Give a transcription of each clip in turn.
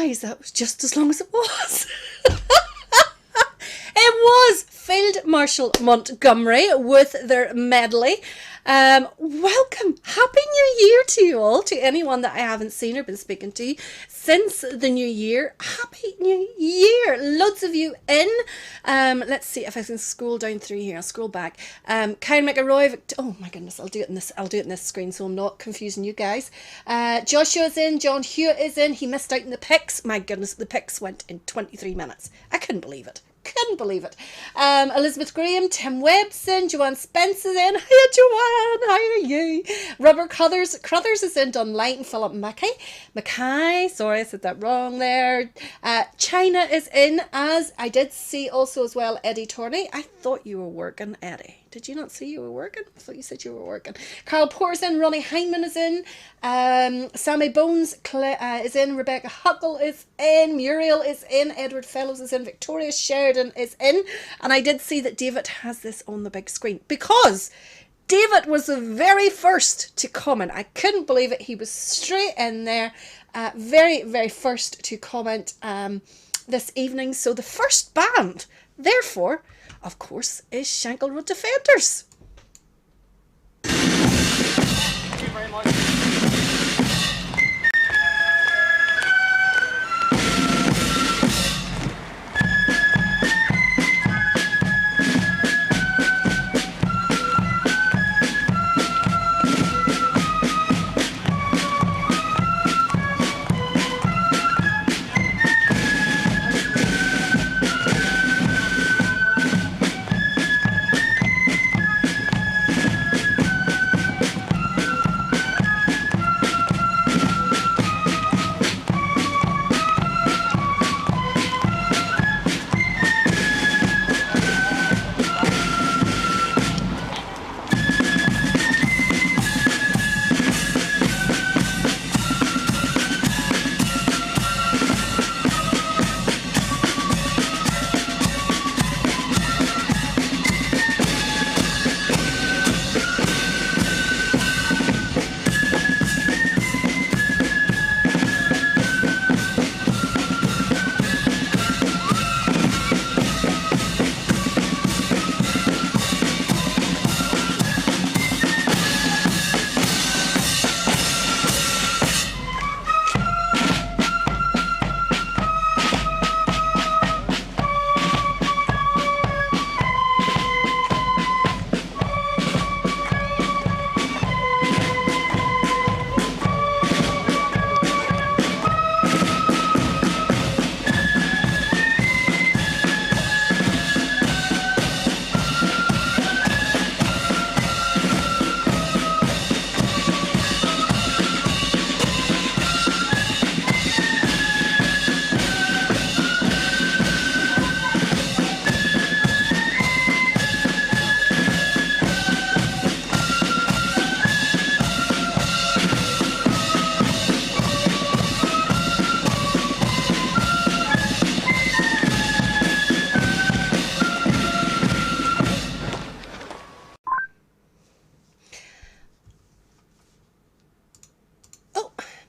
realise that was just as long as it was. It was Field Marshal Montgomery with their medley. Welcome. Happy New Year to you all, to anyone that I haven't seen or been speaking to since the new year. Happy New Year. Loads of you in. Let's see if I can scroll down through here. I'll scroll back. Kyle McElroy. Oh my goodness, I'll do it in this screen so I'm not confusing you guys. Joshua's in. John Hewitt is in. He missed out in the picks. My goodness, the picks went in 23 minutes. I couldn't believe it. Couldn't believe it. Elizabeth Graham, Tim Webson, Joanne Spencer's in. Hiya Joanne, how are you? Robert Crothers is in. Dunlight and Philip Mackay, sorry I said that wrong there. China is in, as I did see also as well Eddie Torney. I thought you were working, Eddie. Did you not see you were working? I thought you said you were working. Carl Porter's in. Ronnie Hyman is in. Sammy Bones is in. Rebecca Huckle is in. Muriel is in. Edward Fellows is in. Victoria Sheridan is in. And I did see that David has this on the big screen because David was the very first to comment. I couldn't believe it. He was straight in there. Very, very first to comment this evening. So the first band, therefore, of course, is Shankill Road Defenders. Thank you very much.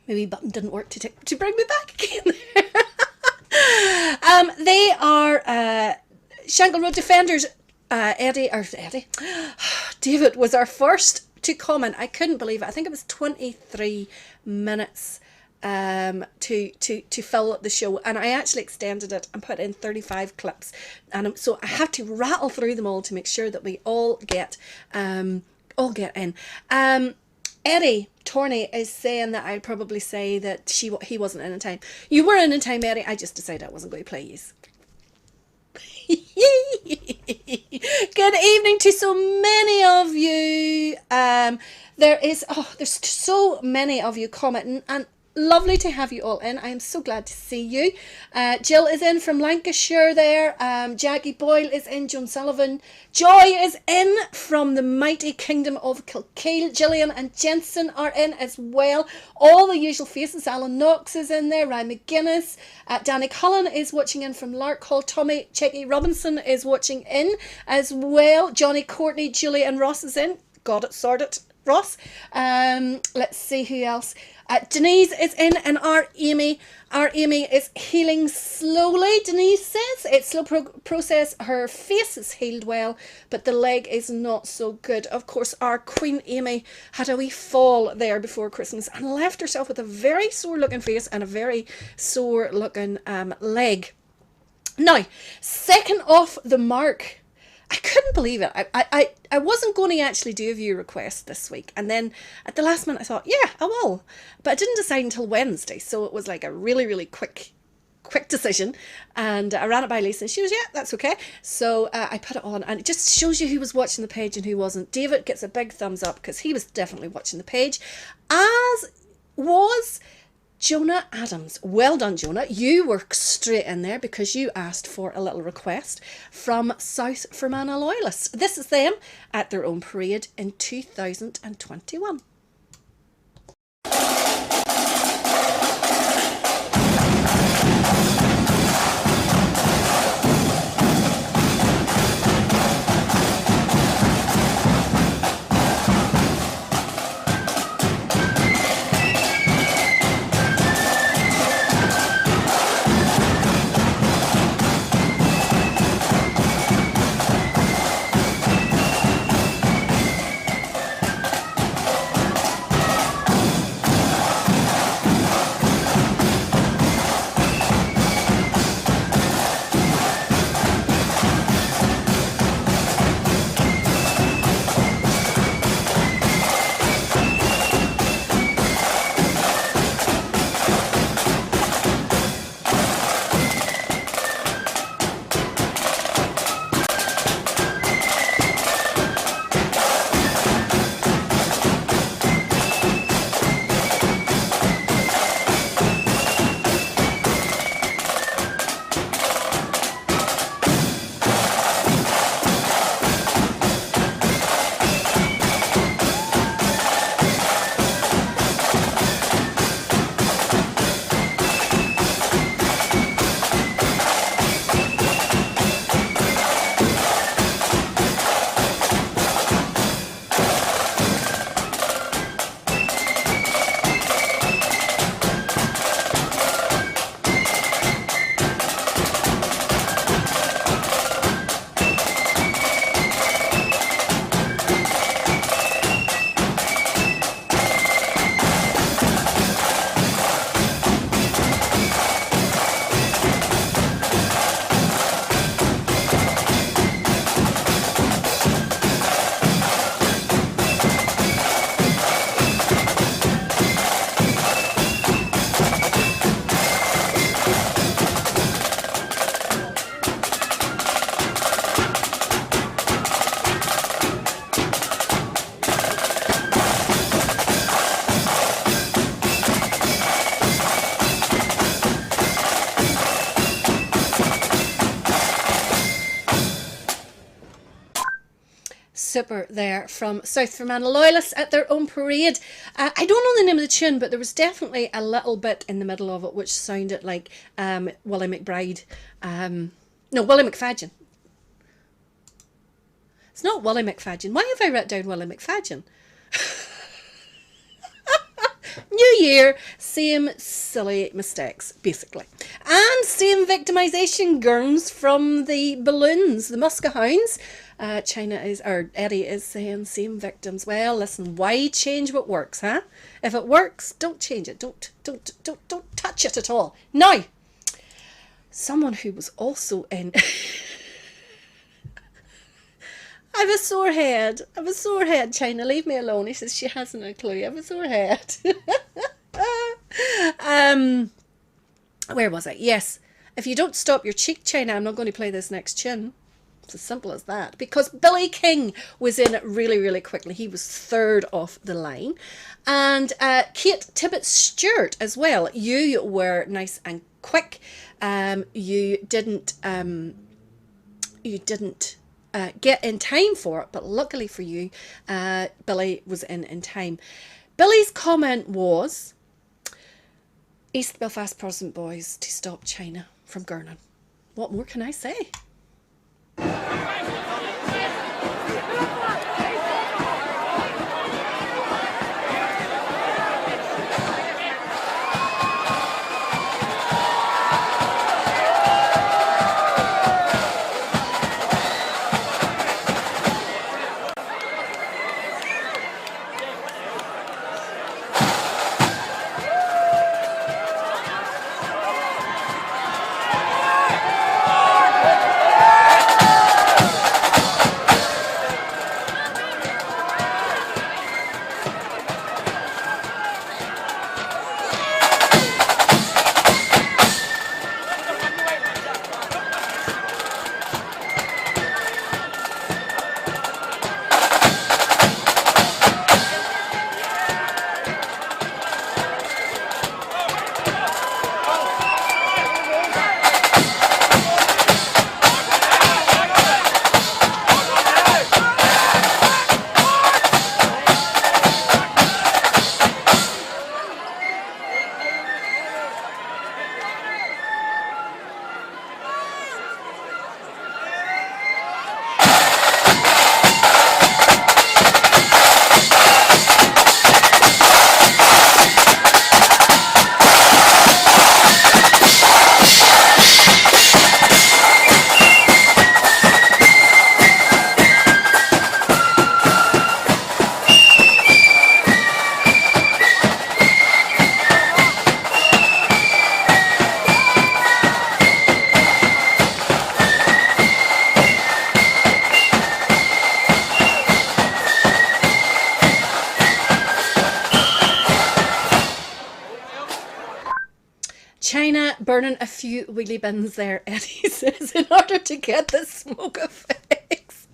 Maybe button didn't work to bring me back again. They are Shankill Road Defenders. David was our first to comment. I couldn't believe it. I think it was 23 minutes to fill the show, and I actually extended it and put in 35 clips, and so I had to rattle through them all to make sure that we all get in. Eddie Torney is saying that I'd probably say that he wasn't in time. You were in time, Eddie. I just decided I wasn't going to play you. Good evening to so many of you. There's so many of you commenting, and lovely to have you all in. I am so glad to see you. Jill is in from Lancashire there. Jackie Boyle is in. Joan Sullivan. Joy is in from the mighty kingdom of Kilkeel. Gillian and Jensen are in as well. All the usual faces. Alan Knox is in there. Ryan McGuinness. Danny Cullen is watching in from Larkhall. Tommy Checky Robinson is watching in as well. Johnny Courtney, Julie and Ross is in. Got it sorted. Ross. Let's see who else. Denise is in, and our Amy is healing slowly. Denise says it's slow process. Her face is healed well, but the leg is not so good. Of course, our Queen Amy had a wee fall there before Christmas and left herself with a very sore looking face and a very sore looking leg. Now, second off the mark, I couldn't believe it. I wasn't going to actually do a view request this week. And then at the last minute I thought, yeah, I will. But I didn't decide until Wednesday. So it was like a really, really quick decision. And I ran it by Lisa and she was, yeah, that's okay. So I put it on, and it just shows you who was watching the page and who wasn't. David gets a big thumbs up because he was definitely watching the page, as was Jonah Adams. Well done, Jonah. You were straight in there because you asked for a little request from South Fermanagh Loyalists. This is them at their own parade in 2021. Super there from South Fermanagh Loyalists at their own parade. I don't know the name of the tune, but there was definitely a little bit in the middle of it which sounded like Willie McBride. No, Willie McFadgen. It's not Willie McFadgen. Why have I written down Willie McFadgen? New year, same silly mistakes, basically. And same victimisation gurns from the balloons, the Muskehounds. Eddie is saying same victims. Well, listen, why change what works, huh? If it works, don't change it. Don't touch it at all. Now, someone who was also in... I have a sore head. China, leave me alone. He says she hasn't a clue. I have a sore head. Where was I? Yes. If you don't stop your cheek, China, I'm not going to play this next tune. It's as simple as that. Because Billy King was in really, really quickly. He was third off the line. And Kate Tibbett-Stewart as well. You were nice and quick. You didn't get in time for it, but luckily for you, Billy was in time. Billy's comment was, East Belfast Protestant boys to stop China from gurning. What more can I say? burning a few wheelie bins there, Eddie says, in order to get the smoke effects.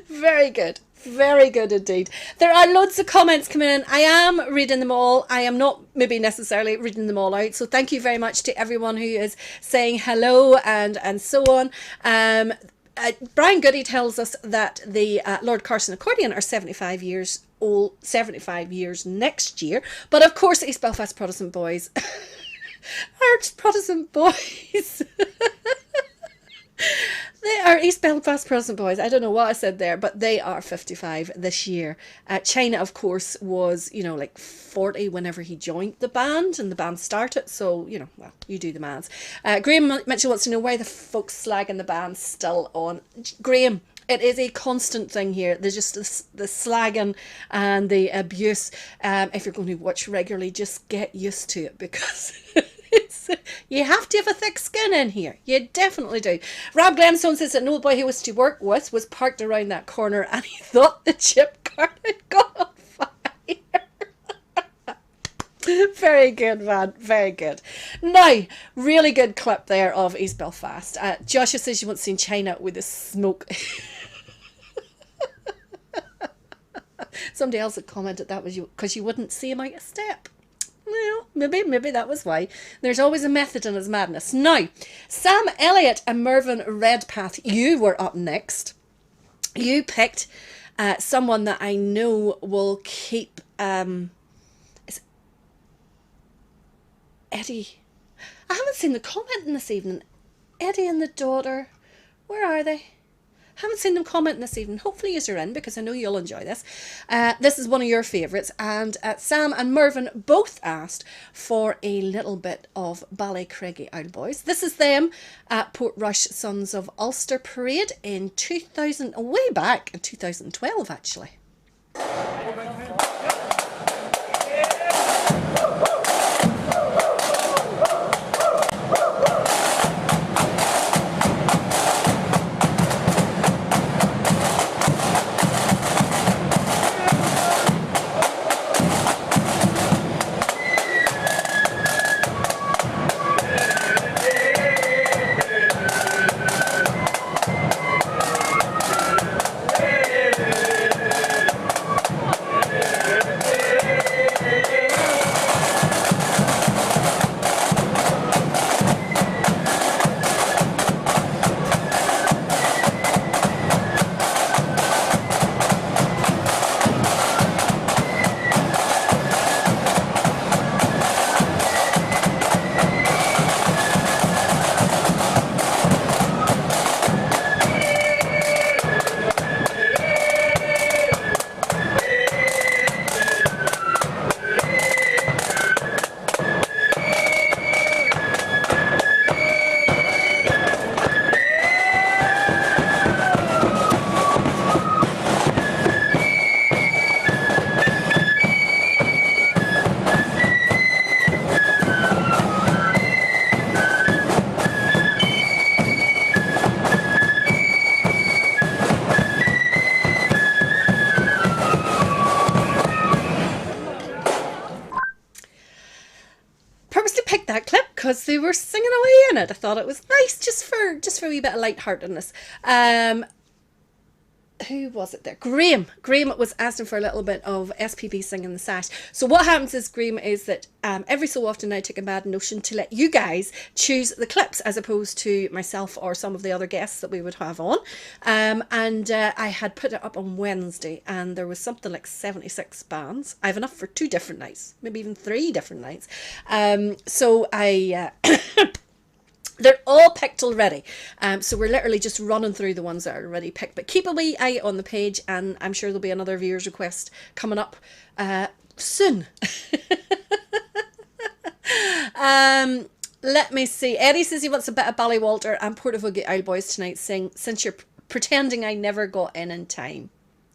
Very good. Very good indeed. There are loads of comments coming in. I am reading them all. I am not maybe necessarily reading them all out. So thank you very much to everyone who is saying hello and so on. Brian Goody tells us that the Lord Carson accordion are 75 years old, 75 years next year. But of course, East Belfast Protestant boys are Protestant boys. They are East Belfast Protestant boys. I don't know what I said there, but they are 55 this year. China, of course, was, you know, like 40 whenever he joined the band and the band started. So, you know, well, you do the maths. Graham Mitchell wants to know why the folks slagging the band still on. Graham, it is a constant thing here. There's just the slagging and the abuse. If you're going to watch regularly, just get used to it, because you have to have a thick skin in here. You definitely do. Rob Glenstone says that an old boy he was to work with was parked around that corner and he thought the chip cart had gone on fire. Very good, man. Very good. Now, really good clip there of East Belfast. Joshua says you once seen China with the smoke. Somebody else had commented that was you because you wouldn't see him out a step. Well, maybe that was why. There's always a method in his madness. Now, Sam Elliott and Mervyn Redpath, you were up next. You picked someone that I know will keep... is Eddie. I haven't seen the commenting this evening. Eddie and the daughter, where are they? Haven't seen them commenting this evening. Hopefully you're in, because I know you'll enjoy this. This is one of your favourites, and Sam and Mervyn both asked for a little bit of Ballycraigie Owl Boys. This is them at Portrush Sons of Ulster Parade in 2000, way back in 2012 actually. Because they were singing away in it. I thought it was nice just for a wee bit of lightheartedness. Who was it there? Graham was asking for a little bit of SPB singing the sash. So what happens is, Graham, is that every so often I take a bad notion to let you guys choose the clips as opposed to myself or some of the other guests that we would have on. I had put it up on Wednesday and there was something like 76 bands. I have enough for 2 different nights, maybe even 3 different nights. So I... They're all picked already. So we're literally just running through the ones that are already picked. But keep a wee eye on the page, and I'm sure there'll be another viewer's request coming up soon. Let me see. Eddie says he wants a bit of Ballywalter and Portavogie Owl Boys tonight. Since you're pretending I never got in time.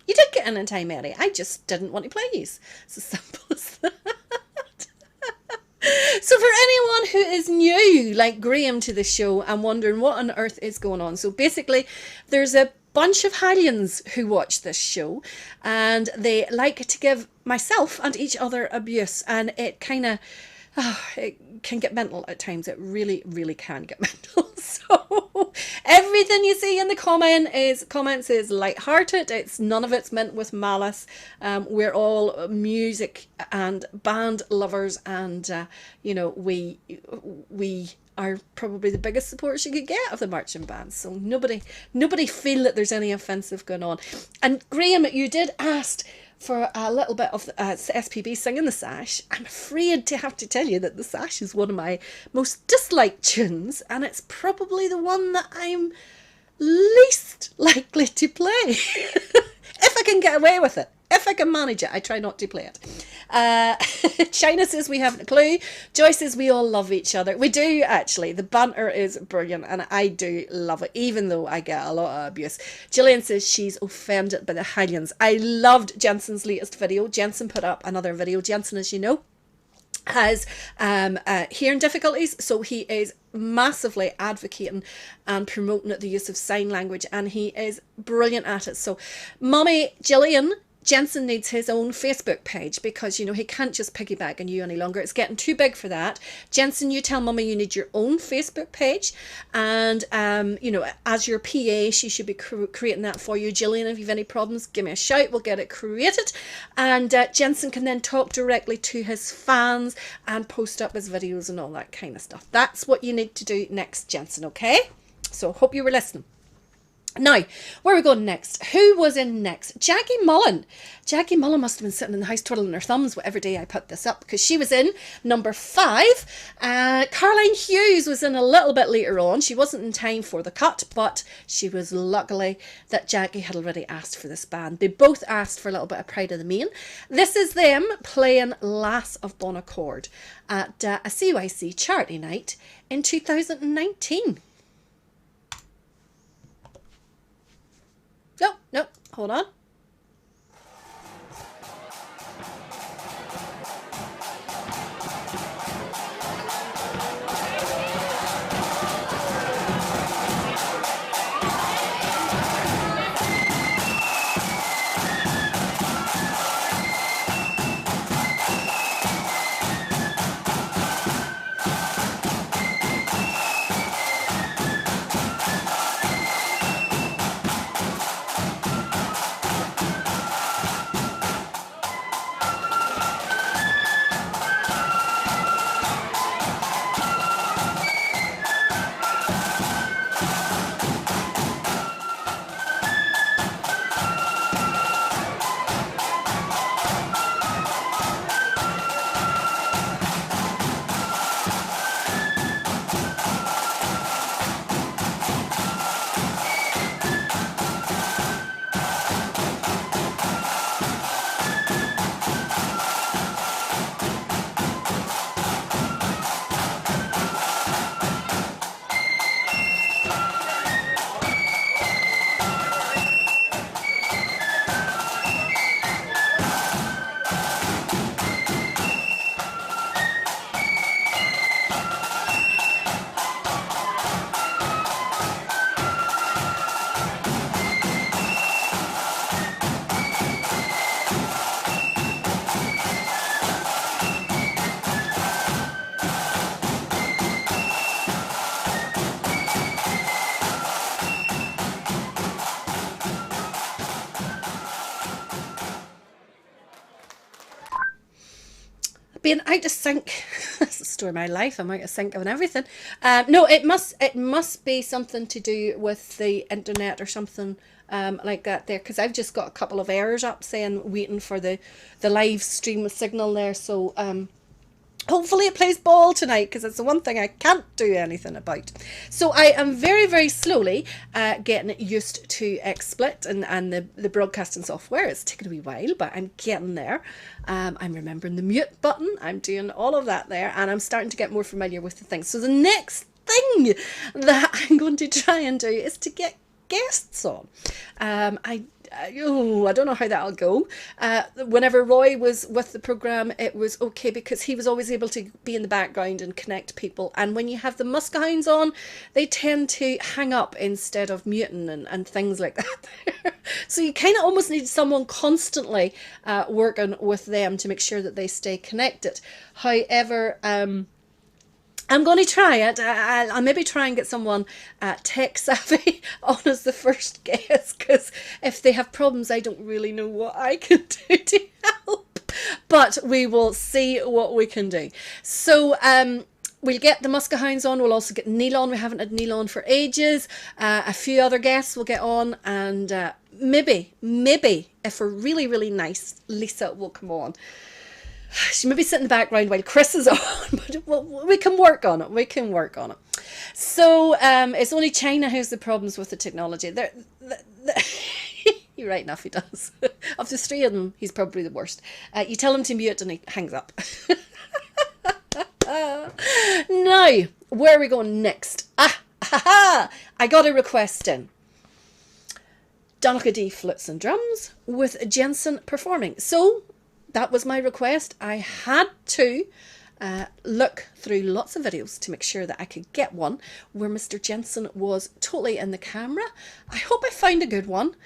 You did get in time, Eddie. I just didn't want to play you. It's as simple as that. So for anyone who is new, like Graham, to the show and wondering what on earth is going on. So basically, there's a bunch of Hallians who watch this show and they like to give myself and each other abuse. And it kind of... it can get mental at times. It really, really can get mental. So everything you see in the comments is light-hearted. It's none of it's meant with malice. We're all music and band lovers, and we are probably the biggest supporters you could get of the marching band. So nobody feel that there's any offensive going on. And Graham, you did ask for a little bit of SPB singing the Sash. I'm afraid to have to tell you that the Sash is one of my most disliked tunes, and it's probably the one that I'm least likely to play. If I can get away with it. If I can manage it, I try not to play it. China says we haven't a clue. Joy says we all love each other. We do, actually. The banter is brilliant, and I do love it, even though I get a lot of abuse. Gillian says she's offended by the Highlands. I loved Jensen's latest video. Jensen put up another video. Jensen, as you know, has hearing difficulties, so he is massively advocating and promoting the use of sign language, and he is brilliant at it. So Mommy Gillian, Jensen needs his own Facebook page, because he can't just piggyback on you any longer. It's getting too big for that. Jensen, you tell Mummy you need your own Facebook page, and as your PA, she should be creating that for you. Gillian, if you've any problems, give me a shout. We'll get it created, and Jensen can then talk directly to his fans and post up his videos and all that kind of stuff. That's what you need to do next, Jensen. Okay, so hope you were listening. Now, where are we going next? Who was in next? Jackie Mullen. Jackie Mullen must have been sitting in the house twiddling her thumbs every day I put this up, because she was in number 5. Caroline Hughes was in a little bit later on. She wasn't in time for the cut, but she was luckily that Jackie had already asked for this band. They both asked for a little bit of Pride of the Main. This is them playing Lass of Bon Accord at a CYC charity night in 2019. No, hold on. Being out of sync. That's the story of my life. I'm out of sync on everything. No, it must be something to do with the internet or something like that there, because I've just got a couple of errors up saying waiting for the live stream signal there. So hopefully it plays ball tonight, because it's the one thing I can't do anything about. So I am very, very slowly getting used to XSplit and the broadcasting software. It's taken a wee while, but I'm getting there. I'm remembering the mute button. I'm doing all of that there, and I'm starting to get more familiar with the things. So the next thing that I'm going to try and do is to get guests on. I don't know how that'll go. Whenever Roy was with the programme, it was okay, because he was always able to be in the background and connect people. And when you have the Muskehounds on, they tend to hang up instead of muting and things like that. So you kind of almost need someone constantly working with them to make sure that they stay connected. However, I'm going to try it. I'll maybe try and get someone tech savvy on as the first guest, because if they have problems, I don't really know what I can do to help. But we will see what we can do. So we'll get the Muskehounds on. We'll also get Neil on. We haven't had Neil on for ages. A few other guests will get on, and maybe if we're really, really nice, Lisa will come on. She may be sitting in the background while Chris is on, but we can work on it. So it's only China who's the problems with the technology. You're right enough, he does. Of the three of them, he's probably the worst. You tell him to mute and he hangs up. Now, where are we going next? I got a request in. Donica flutes and drums with Jensen performing. So that was my request. I had to look through lots of videos to make sure that I could get one where Mr. Jensen was totally in the camera. I hope I found a good one.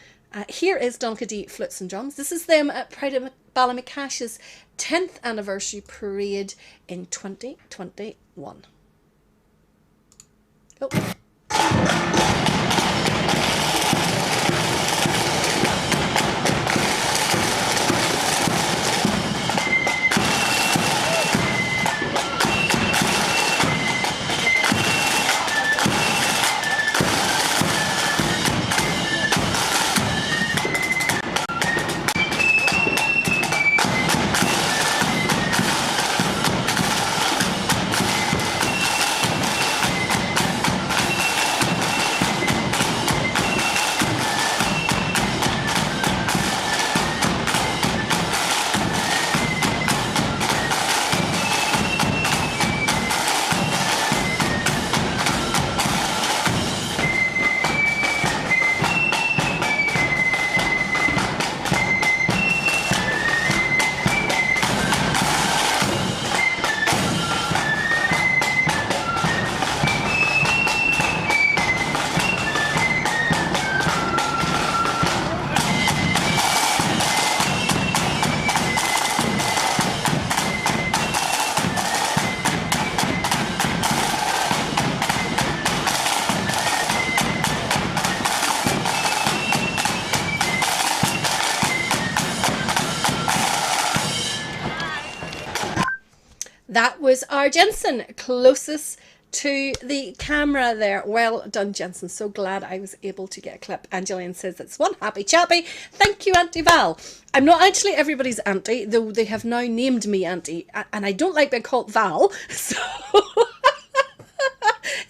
Here is Donica flutes and drums. This is them at Pride of Ballymacash's 10th anniversary parade in 2021. Oh. That was our Jensen, closest to the camera there. Well done, Jensen. So glad I was able to get a clip. Angeline says it's one happy chappy. Thank you, Auntie Val. I'm not actually everybody's auntie, though they have now named me Auntie, and I don't like being called Val. So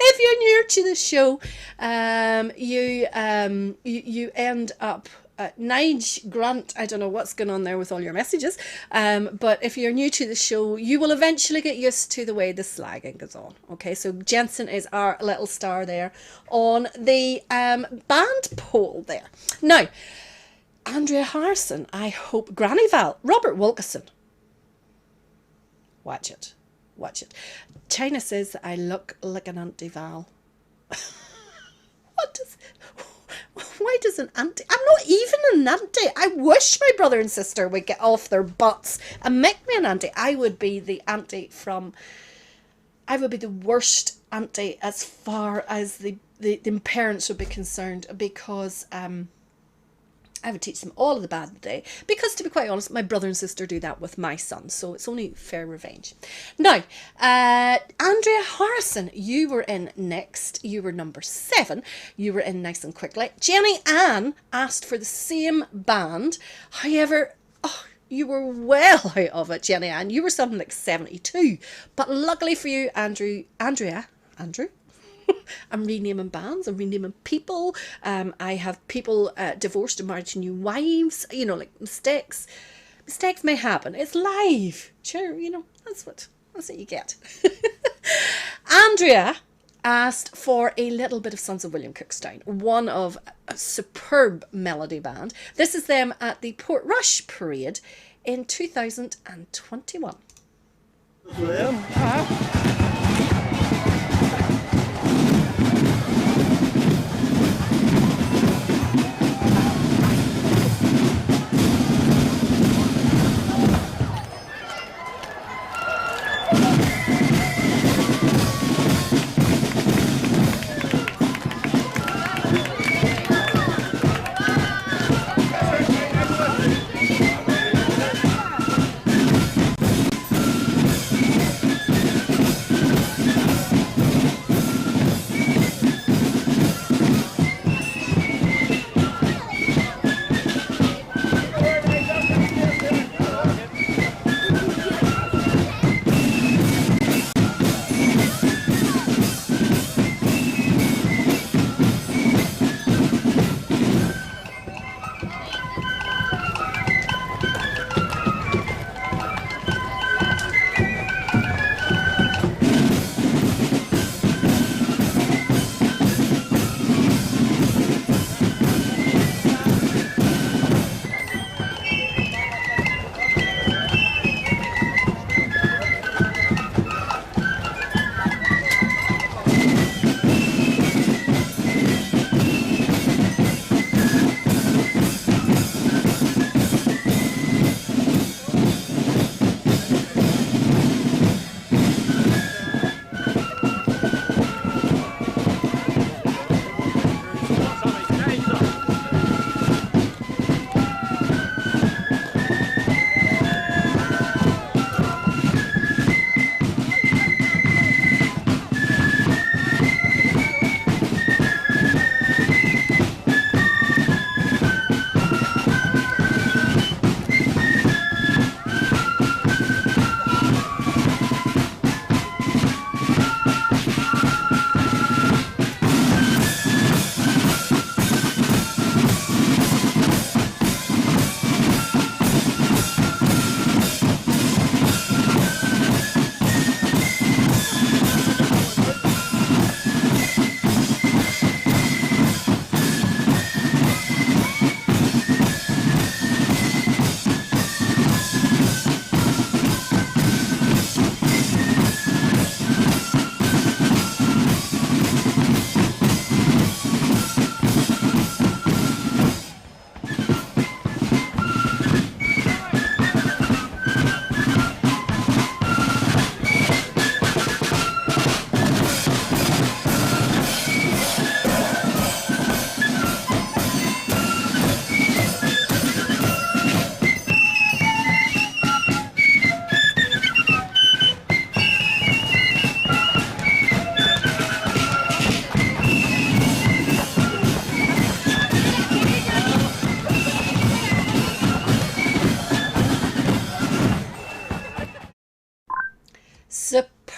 if you're new to the show, you end up Nige Grant, I don't know what's going on there with all your messages, but if you're new to the show, you will eventually get used to the way the slagging goes on. Okay, so Jensen is our little star there on the band poll there. Now, Andrea Harrison, I hope, Granny Val, Robert Wilkerson. Watch it. China says that I look like an Auntie Val. Why does an auntie? I'm not even an auntie. I wish my brother and sister would get off their butts and make me an auntie. I would be the worst auntie as far as the parents would be concerned, because I would teach them all of the bad today, because to be quite honest, my brother and sister do that with my son, so it's only fair revenge. Now, Andrea Harrison, you were in next. You were number 7. You were in nice and quickly. Jenny Ann asked for the same band. However, you were well out of it, Jenny Ann. You were something like 72. But luckily for you, Andrew, I'm renaming bands, I'm renaming people. I have people divorced and married to new wives. You know, like mistakes may happen. It's live. Sure, you know, that's what you get. Andrea asked for a little bit of Sons of William Cookstown, one of a superb melody band. This is them at the Portrush Parade in 2021.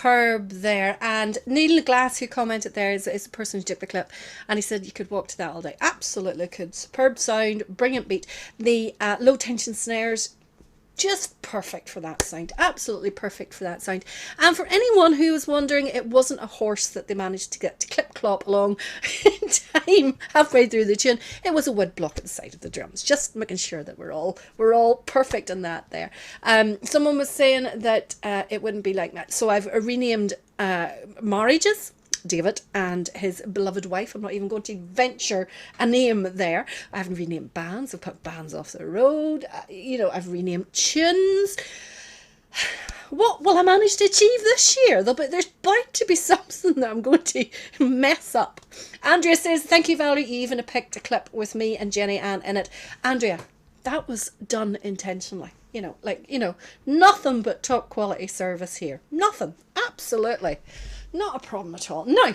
superb there. And Neil Glass, who commented there, is the person who took the clip, and he said you could walk to that all day. Absolutely could. Superb sound, brilliant beat. The low tension snares, just perfect for that sound. Absolutely perfect for that sound. And for anyone who was wondering, it wasn't a horse that they managed to get to clip clop along in time halfway through the tune. It was a wood block at the side of the drums. Just making sure that we're all perfect in that there. Someone was saying that it wouldn't be like that. So I've renamed marriages, David and his beloved wife. I'm not even going to venture a name there. I haven't renamed bands. I've put bands off the road. I've renamed tunes. What will I manage to achieve this year? There's bound to be something that I'm going to mess up. Andrea says, thank you, Valerie. You even picked a clip with me and Jenny Ann in it. Andrea, that was done intentionally. Nothing but top quality service here. Nothing. Absolutely. Not a problem at all. Now,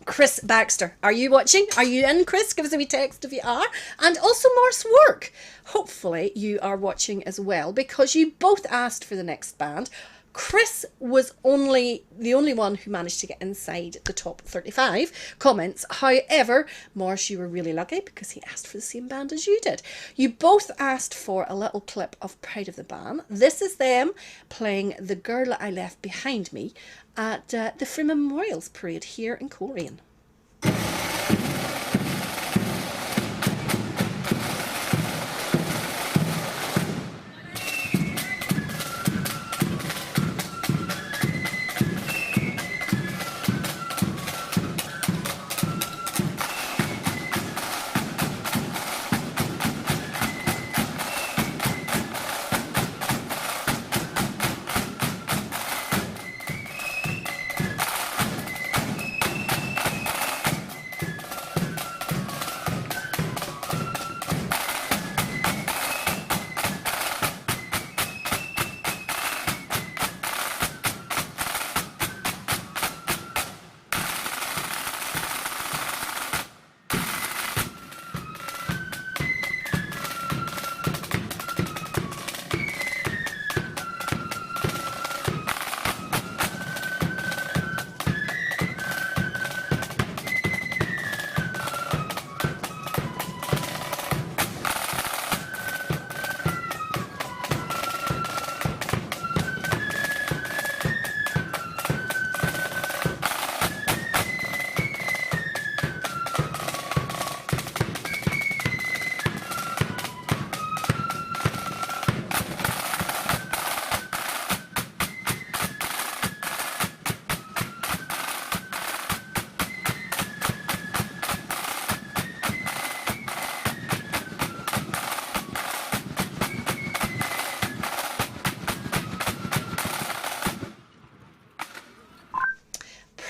Chris Baxter, are you watching? Are you in, Chris? Give us a wee text if you are. And also Morse Work. Hopefully you are watching as well, because you both asked for the next band. Chris was the only one who managed to get inside the top 35 comments. However, Morris, you were really lucky because he asked for the same band as you did. You both asked for a little clip of Pride of the Band. This is them playing The Girl I Left Behind Me at the Freeman Memorials Parade here in Coleraine.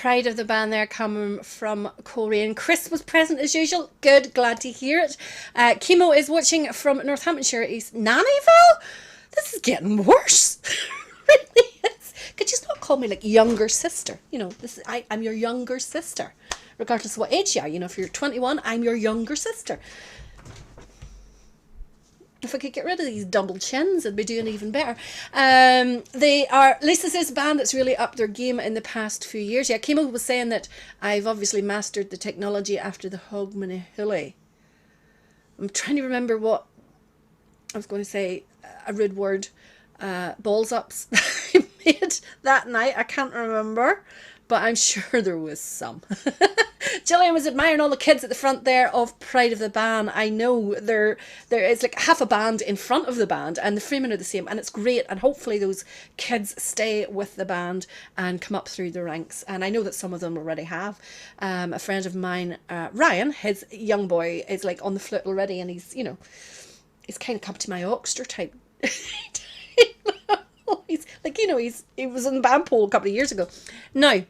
Pride of the Band there coming from Coleraine. Chris was present as usual. Good, glad to hear it. Chemo is watching from Northamptonshire East Nannyville. This is getting worse. Really is. Could you not call me like younger sister? I'm your younger sister. Regardless of what age you are. If you're 21, I'm your younger sister. If I could get rid of these double chins, I'd be doing even better. Lisa says, a band that's really upped their game in the past few years. Yeah, Kimo was saying that I've obviously mastered the technology after the Hogmanay Huli. I'm trying to remember what I was going to say, a rude word, balls ups I made that night. I can't remember, but I'm sure there was some. Gillian was admiring all the kids at the front there of Pride of the Band. I know there is like half a band in front of the band, and the Freeman are the same, and it's great, and hopefully those kids stay with the band and come up through the ranks. And I know that some of them already have. A friend of mine, Ryan, his young boy, is like on the flute already, and he's kind of come to my Oxter type. He's like, he was in the band pool a couple of years ago. Now,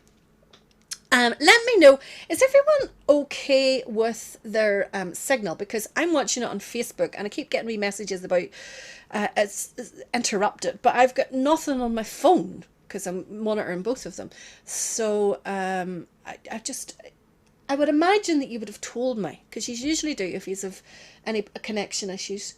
let me know, is everyone okay with their signal? Because I'm watching it on Facebook and I keep getting messages about it's interrupted, but I've got nothing on my phone because I'm monitoring both of them. So I would imagine that you would have told me, because you usually do if you have any connection issues.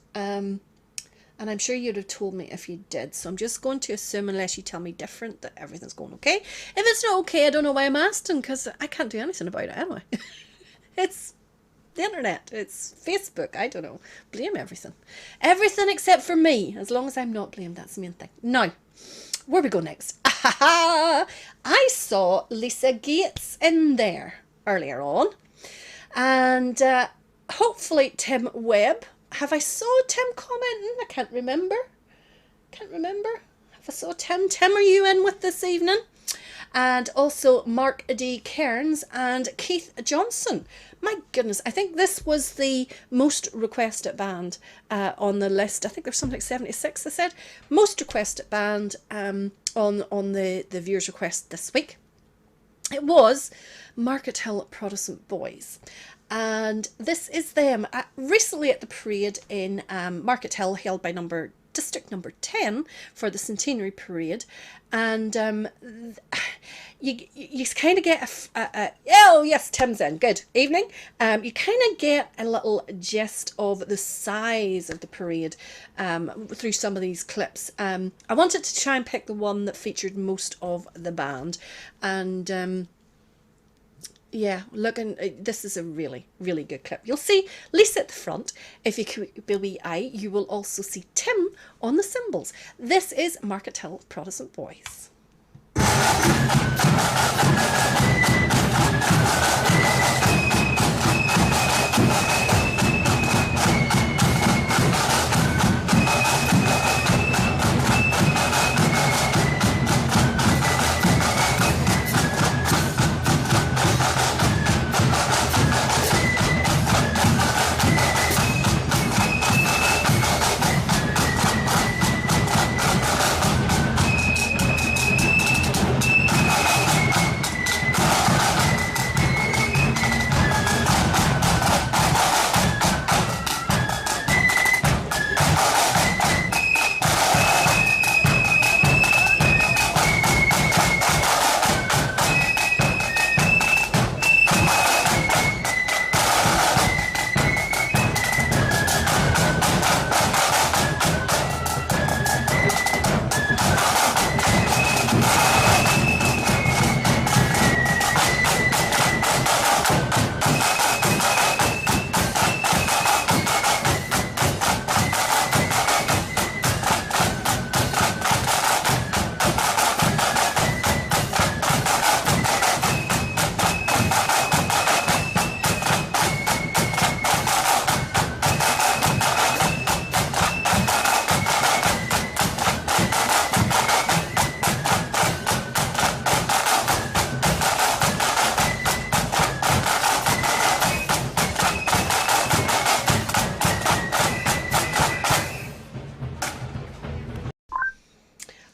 And I'm sure you'd have told me if you did. So I'm just going to assume, unless you tell me different, that everything's going okay. If it's not okay, I don't know why I'm asking, because I can't do anything about it anyway. It's the internet. It's Facebook. I don't know. Blame everything. Everything except for me. As long as I'm not blamed, that's the main thing. Now, where we go next? I saw Lisa Gates in there earlier on. And hopefully Tim Webb. Have I saw Tim commenting? I can't remember. Have I saw Tim? Tim, are you in with this evening? And also Mark D. Cairns and Keith Johnson. My goodness, I think this was the most requested band on the list. I think there's something like 76, I said. Most requested band on the viewers' request this week. It was Market Hill Protestant Boys. And this is them recently at the parade in Market Hill, held by District number 10 for the Centenary Parade. And you kind of get oh yes, Tim's in, good evening. You kind of get a little gist of the size of the parade through some of these clips. I wanted to try and pick the one that featured most of the band, and yeah, this is a really, really good clip. You'll see Lisa at the front. If you keep a wee eye, you will also see Tim on the cymbals. This is Market Hill Protestant Boys.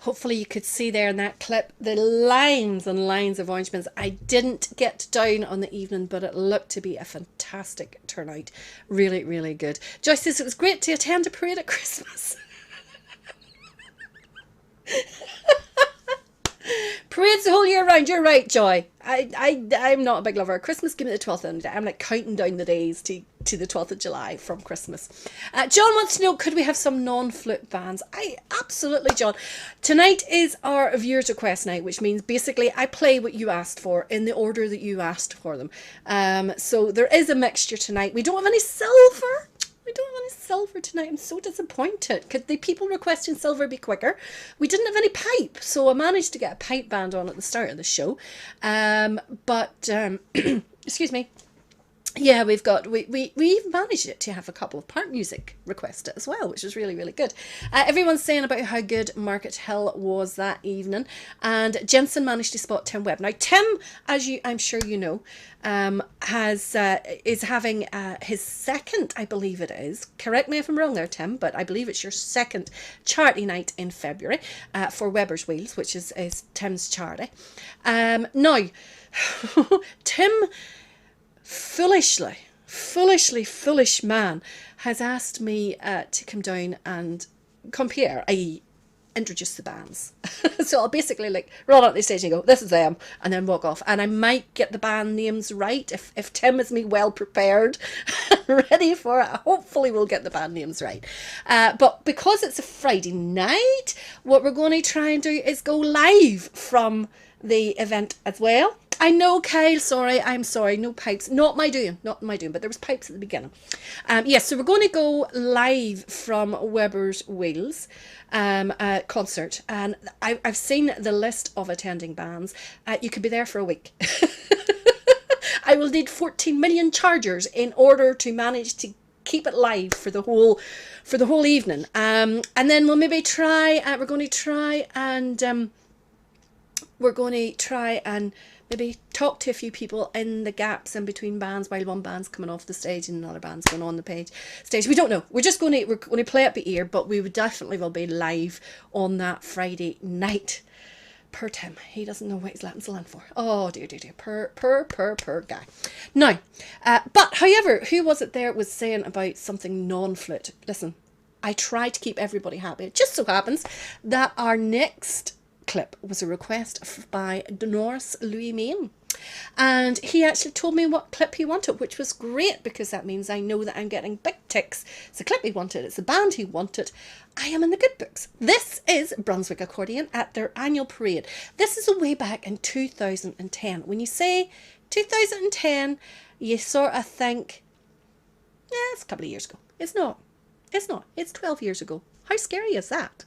Hopefully you could see there in that clip the lines and lines of orange bins. I didn't get down on the evening, but it looked to be a fantastic turnout. Really, really good. Joyce says it was great to attend a parade at Christmas. Parades the whole year round. You're right, Joy. I'm not a big lover of Christmas. Give me the 12th, and I'm like counting down the days to the 12th of July from Christmas. John wants to know, could we have some non-flute bands? Absolutely, John. Tonight is our viewers request night, which means basically I play what you asked for in the order that you asked for them. So there is a mixture tonight. We don't have any silver. We don't have any silver tonight. I'm so disappointed. Could the people requesting silver be quicker? We didn't have any pipe, so I managed to get a pipe band on at the start of the show. Excuse me. Yeah, we've managed to have a couple of part music requested as well, which was really, really good. Everyone's saying about how good Market Hill was that evening, and Jensen managed to spot Tim Webb. Now, Tim, as I'm sure you know, is having his second, I believe it is. Correct me if I'm wrong there, Tim, but I believe it's your second charity night in February for Weber's Wheels, which is Tim's charity. Now, Tim, foolish man, has asked me to come down and compare, i.e. introduce the bands. So I'll basically like run out the stage and go, this is them, and then walk off. And I might get the band names right if Tim is me well prepared, ready for it. Hopefully we'll get the band names right. But because it's a Friday night, what we're going to try and do is go live from the event as well. I know, Kyle, I'm sorry, no pipes. Not my doing, but there was pipes at the beginning. Yes, so we're going to go live from Weber's Wheels concert. And I've seen the list of attending bands. You could be there for a week. I will need 14 million chargers in order to manage to keep it live for the whole evening. And then we'll maybe try, we're going to try and maybe talk to a few people in the gaps in between bands while one band's coming off the stage and another band's going on the stage. We don't know. We're going to play it by ear, but we will be live on that Friday night. Per Tim. He doesn't know what he's letting us in for. Oh, dear. Per guy. Now, but however, who was it there was saying about something non-flute? Listen, I try to keep everybody happy. It just so happens that our next clip was a request by Dolores Louis Main, and he actually told me what clip he wanted, which was great because that means I know that I'm getting big ticks. It's the clip he wanted, it's the band he wanted. I am in the good books. This is Brunswick Accordion at their annual parade. This is way back in 2010. When you say 2010, you sort of think, it's a couple of years ago. It's not. It's 12 years ago. How scary is that?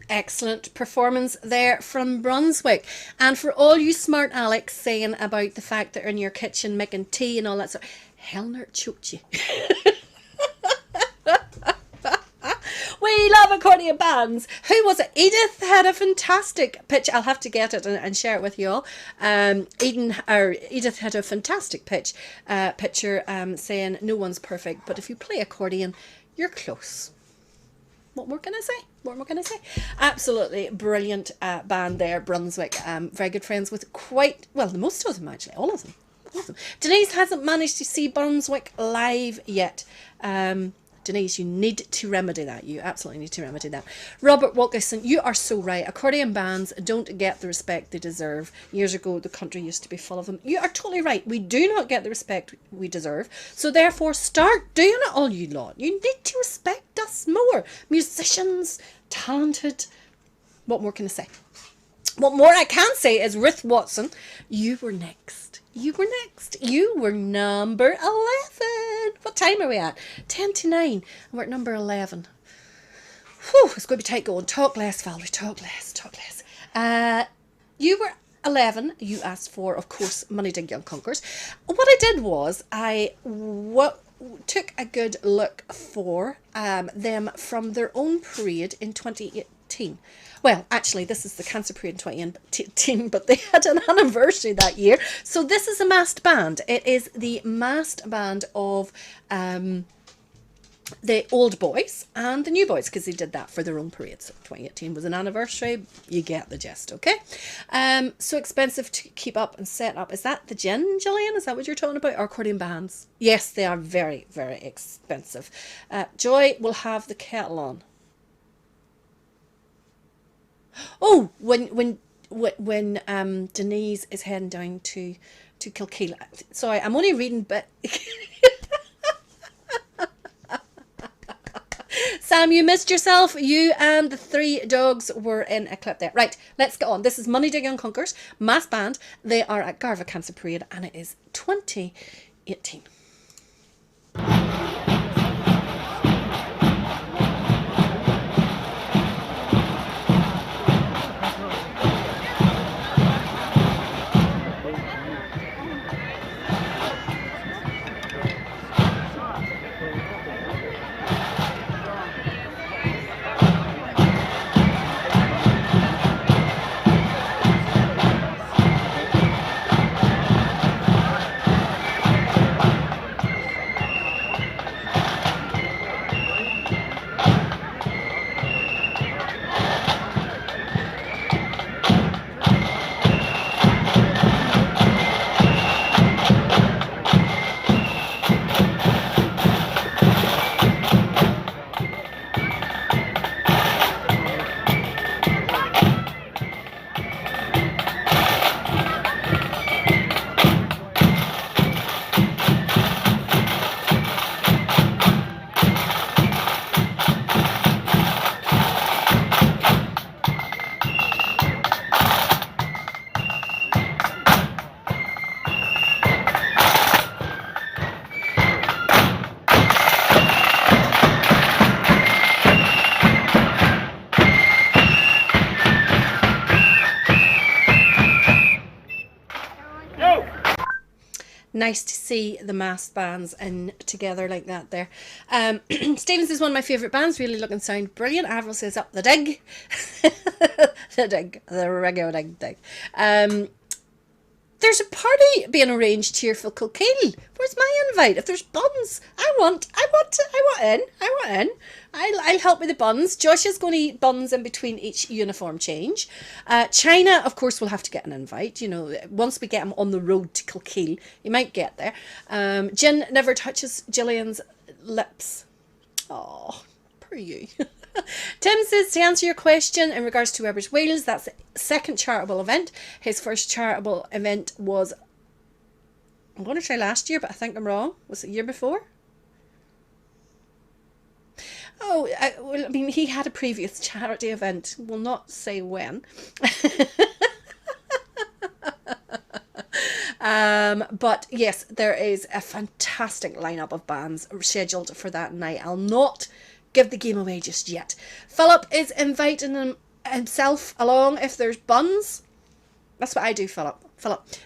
Excellent performance there from Brunswick. And for all you smart Alex saying about the fact that you're in your kitchen making tea and all that sort, Hellner choked you. We love accordion bands. Who was it? Edith had a fantastic pitch. I'll have to get it and share it with you all. Edith had a fantastic picture saying no one's perfect, but if you play accordion, you're close. What more can I say? What more can I say? Absolutely brilliant band there, Brunswick. Very good friends with quite, well, most of them actually, all of them. Awesome. Denise hasn't managed to see Brunswick live yet. Denise, you need to remedy that. You absolutely need to remedy that. Robert Wilkinson, you are so right. Accordion bands don't get the respect they deserve. Years ago, the country used to be full of them. You are totally right. We do not get the respect we deserve. So therefore, start doing it, all you lot. You need to respect us more. Musicians, talented. What more can I say? What more I can say is, Ruth Watson, you were next. You were next. You were number 11. What time are we at? 10 to 9. And we're at number 11. Whew, it's going to be tight going. Talk less, Valerie. Talk less. Talk less. You were 11. You asked for, of course, Money Dig Young Conquers. What I did was I took a good look for them from their own parade in 2018. Well, actually, this is the Cancer Parade in 2018, but they had an anniversary that year. So this is a masked band. It is the masked band of the old boys and the new boys, because they did that for their own parade. So 2018 was an anniversary. You get the gist, okay? So expensive to keep up and set up. Is that the gin, Gillian? Is that what you're talking about? Or accordion bands? Yes, they are very, very expensive. Joy will have the kettle on. Oh, when Denise is heading down to Kilkeel. Sorry, I'm only reading, but Sam, you missed yourself. You and the three dogs were in a clip there. Right, let's get on. This is Money Dig Young Conquers, mass band. They are at Garva Cancer Parade, and it is 2018. Nice to see the masked bands in together like that there. Stevens is one of my favourite bands. Really looking sound brilliant. Avril says up the dig. The dig. The regular dig. There's a party being arranged here for Kilkeel. Where's my invite? If there's buns, I want in. I'll help with the buns. Josh is going to eat buns in between each uniform change. China, of course, will have to get an invite. You know, once we get him on the road to Kilkeel, he might get there. Jen never touches Gillian's lips. Oh, poor you. Tim says, to answer your question in regards to Weber's Wheels, that's the second charitable event. His first charitable event was, I'm going to try last year, but I think I'm wrong. Was it the year before? Oh, I mean, he had a previous charity event. We'll not say when. But yes, there is a fantastic lineup of bands scheduled for that night. I'll not give the game away just yet. Philip is inviting himself along if there's buns. That's what I do, Philip.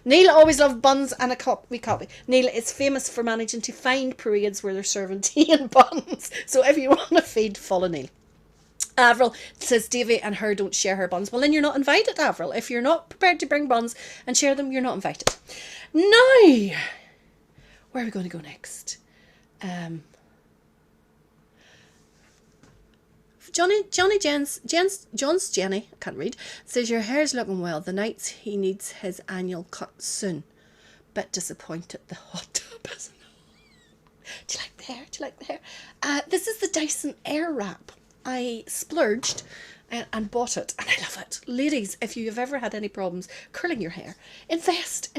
Neil always loved buns and a coffee. Neil is famous for managing to find parades where they're serving tea and buns. So if you want to feed, follow Neil. Avril says Davy and her don't share her buns. Well, then you're not invited, Avril. If you're not prepared to bring buns and share them, you're not invited. Now, where are we going to go next? John's Jenny, I can't read, says your hair's looking well. The nights he needs his annual cut soon. Bit disappointed the hot tub isn't. Do you like the hair? Do you like the hair? This is the Dyson Airwrap. I splurged and bought it, and I love it. Ladies, if you have ever had any problems curling your hair, invest,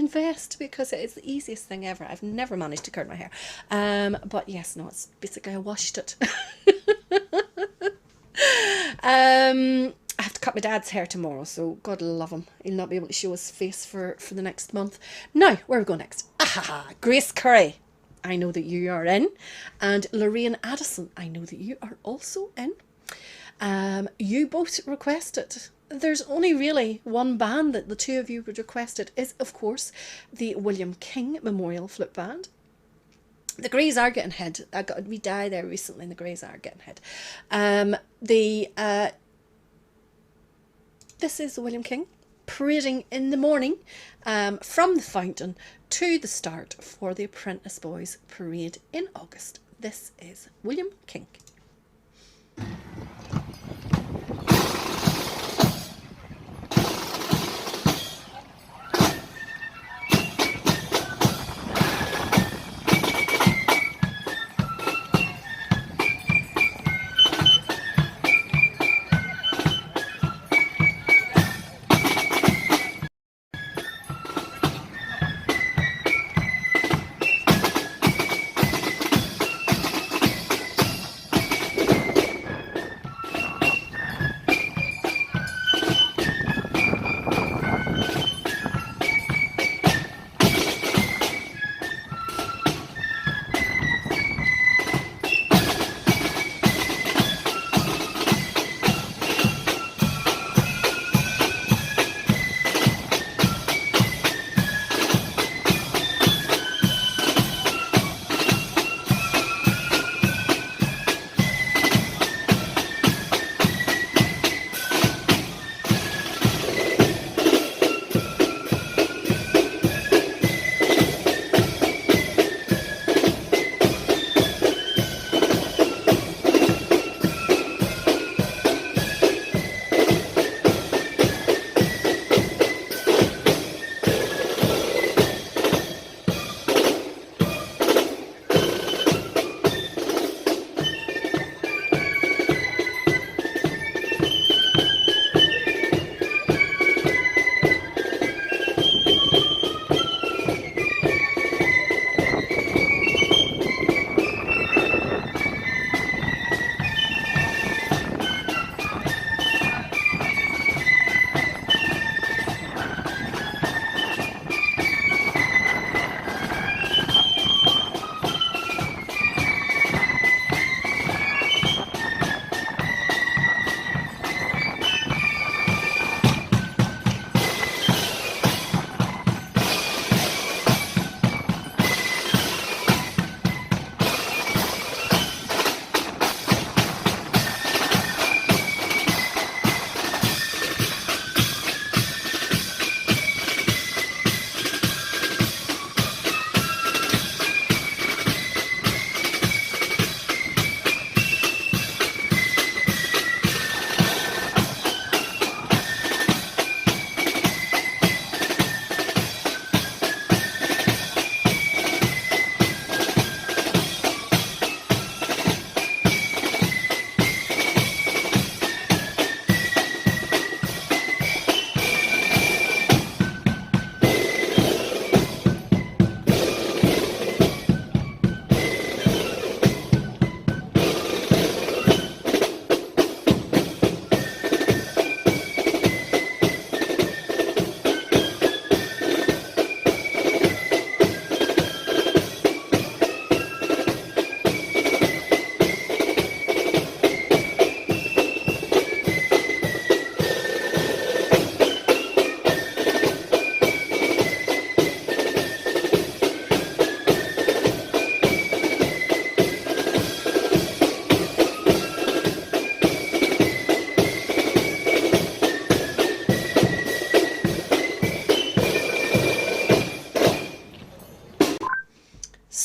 because it is the easiest thing ever. I've never managed to curl my hair. But yes, no, it's basically I washed it. I have to cut my dad's hair tomorrow, so God love him. He'll not be able to show his face for the next month. Now, where are we going next? Grace Curry, I know that you are in. And Lorraine Addison, I know that you are also in. You both requested. There's only really one band that the two of you would request. It is, of course, the William King Memorial Flute Band. The Greys are getting head. I got a wee die there recently, and the Greys are getting head. This is the William King parading in the morning from the fountain to the start for the Apprentice Boys Parade in August. This is William King.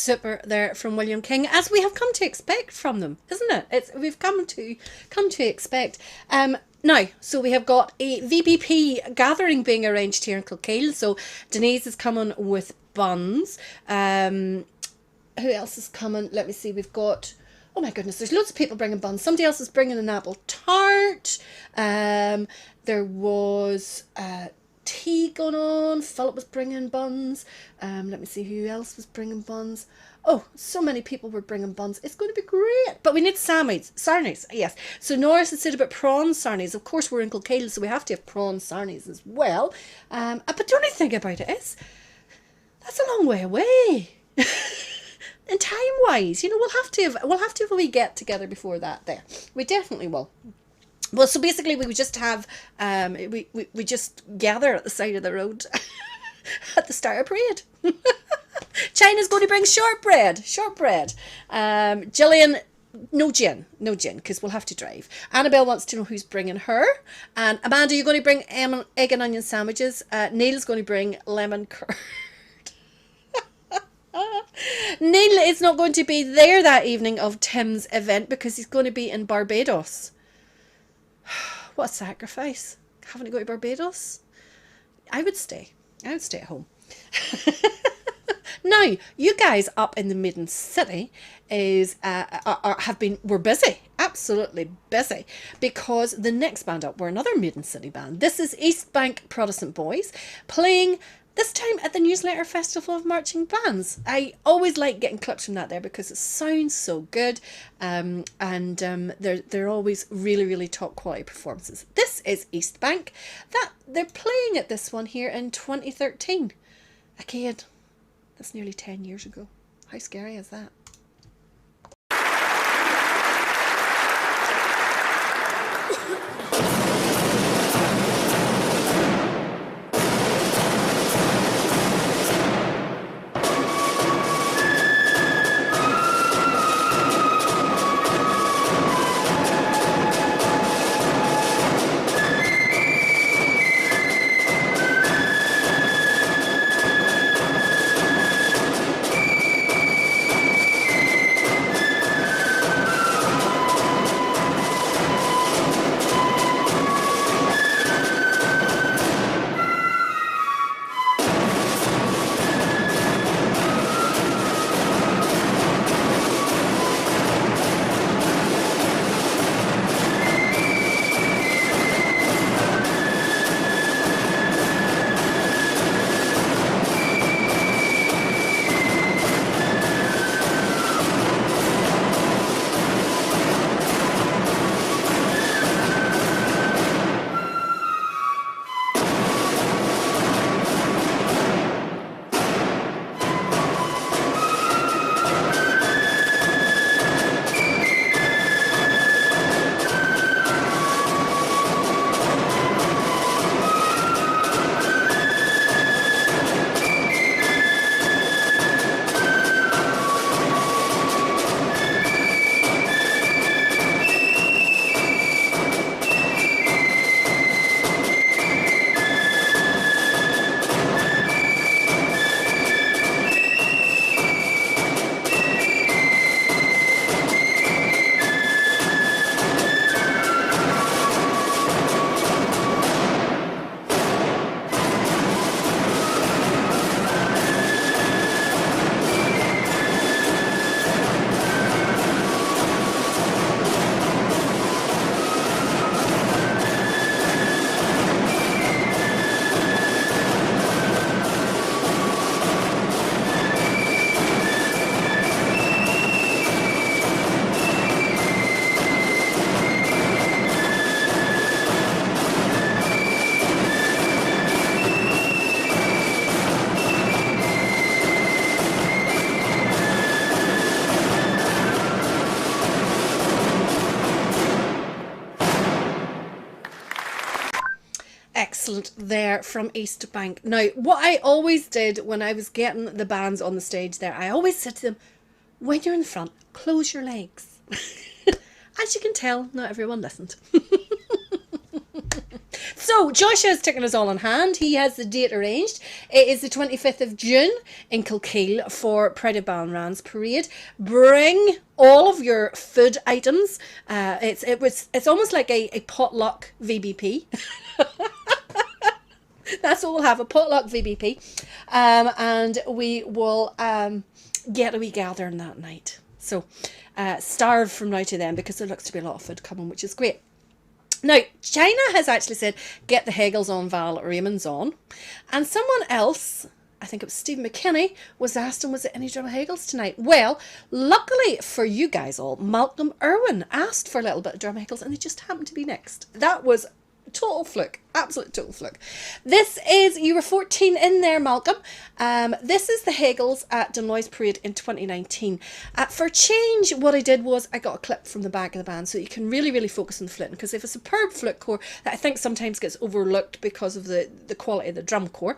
super there from William King, as we have come to expect from them, isn't it? We've come to expect. Now, so we have got a VPP gathering being arranged here in Kilkeel. So Denise is coming with buns. Who else is coming? Let me see. We've got, oh my goodness, there's loads of people bringing buns. Somebody else is bringing an apple tart. There was tea going on. Philip was bringing buns. Let me see who else was bringing buns. Oh, so many people were bringing buns. It's going to be great. But we need sarnies, yes. So Norris had said about prawn sarnies. Of course, we're in Kilkeel, so we have to have prawn sarnies as well. But the only thing about it is, that's a long way away. And time-wise, you know, we'll have to have a wee get together before that. There, we definitely will. Well, so basically, we would just have we just gather at the side of the road at the start of parade. China's going to bring shortbread. Gillian, no gin, because we'll have to drive. Annabelle wants to know who's bringing her, and Amanda, you're going to bring egg and onion sandwiches. Neil's going to bring lemon curd. Neil is not going to be there that evening of Tim's event because he's going to be in Barbados. What a sacrifice. Having to go to Barbados. I would stay at home. Now, you guys up in the Maiden City we're busy, absolutely busy, because the next band up, we're another Maiden City band. This is East Bank Protestant Boys playing this time at the Newsletter Festival of Marching Bands. I always like getting clips from that there because it sounds so good, and they're always really, really top quality performances. This is East Bank. That they're playing at this one here in 2013. Again, that's nearly 10 years ago. How scary is that? Excellent there from East Bank. Now, what I always did when I was getting the bands on the stage there, I always said to them, when you're in the front, close your legs. As you can tell, not everyone listened. So So Joshua has taken us all in hand. He has the date arranged. It is the 25th of June in Kilkeel for Pride of Balran's parade. Bring all of your food items. It's almost like a potluck VBP. That's what we'll have, a potluck VBP. And we will get a wee gathering that night. So starve from now to then, because there looks to be a lot of food coming, which is great. Now, China has actually said, get the Hegels on, Val Raymond's on. And someone else, I think it was Stephen McKinney, was asked him, was it any Drum Hegels tonight? Well, luckily for you guys all, Malcolm Irwin asked for a little bit of Drum Hegels, and they just happened to be next. That was total fluke, absolute total fluke. This is, you were 14 in there, Malcolm. This is the Hegels at Dunloy's Parade in 2019. For change, what I did was I got a clip from the back of the band so you can really focus on the flute, because they have a superb flute corps that I think sometimes gets overlooked because of the quality of the drum corps.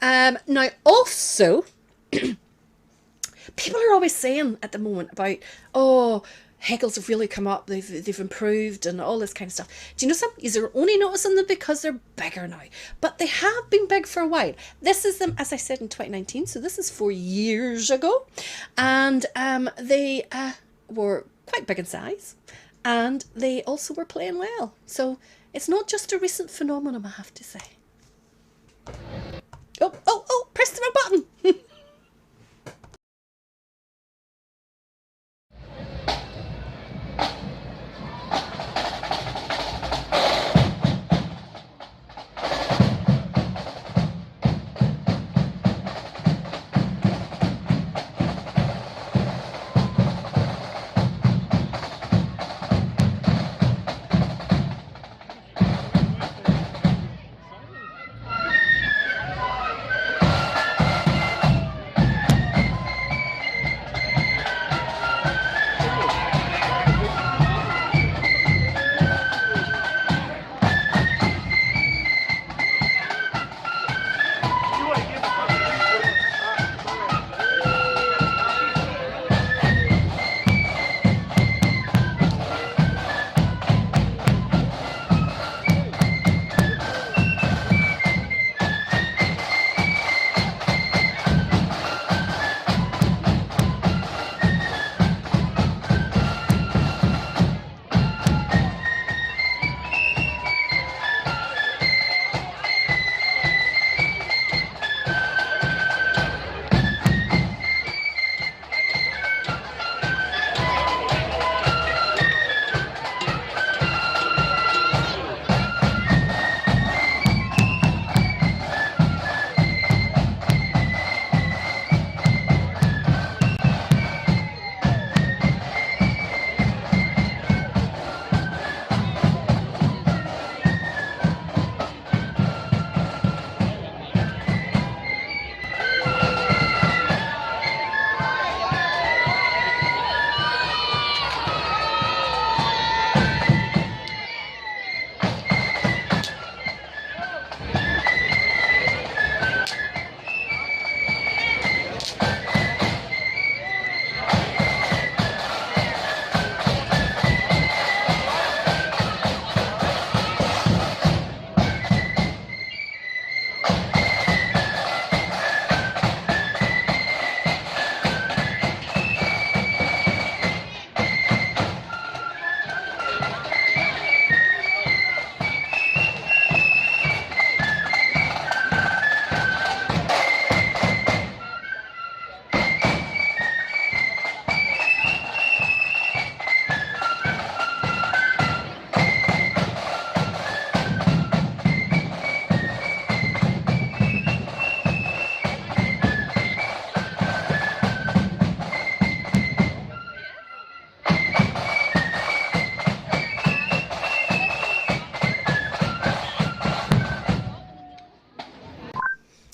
Now also, people are always saying at the moment about, oh, Hegels have really come up, they've improved and all this kind of stuff. Do you know something? You're only noticing them because they're bigger now. But they have been big for a while. This is them, as I said, in 2019, so this is 4 years ago. And they were quite big in size. And they also were playing well. So it's not just a recent phenomenon, I have to say. Oh, press the wrong button.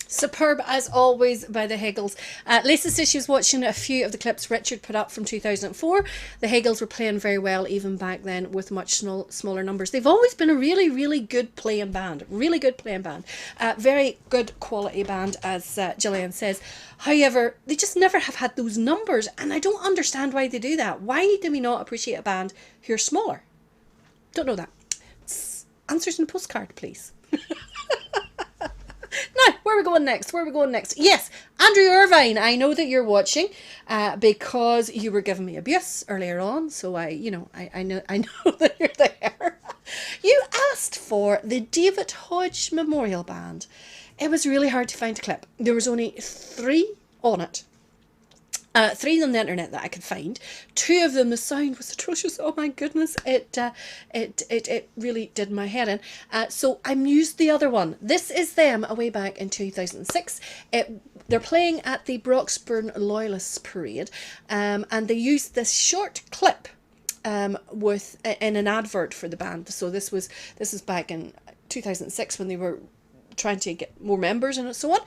Superb as always by the Hegels. Lisa says she was watching a few of the clips Richard put up from 2004. The Hegels were playing very well even back then with much smaller numbers. They've always been a really good playing band. Really good playing band. Very good quality band, as Gillian says. However, they just never have had those numbers, and I don't understand why they do that. Why do we not appreciate a band who are smaller? Don't know that. Answers in a postcard, please. Now, where are we going next? Where are we going next? Yes, Andrew Irvine. I know that you're watching, because you were giving me abuse earlier on. So I know that you're there. You asked for the David Hodge Memorial Band. It was really hard to find a clip. There was only 3 on it. 3 on the internet that I could find. 2 of them, the sound was atrocious. Oh my goodness, it really did my head in. So I used the other one. This is them away back in 2006. They're playing at the Broxburn Loyalists Parade, and they used this short clip in an advert for the band. So this was back in 2006 when they were trying to get more members and so on.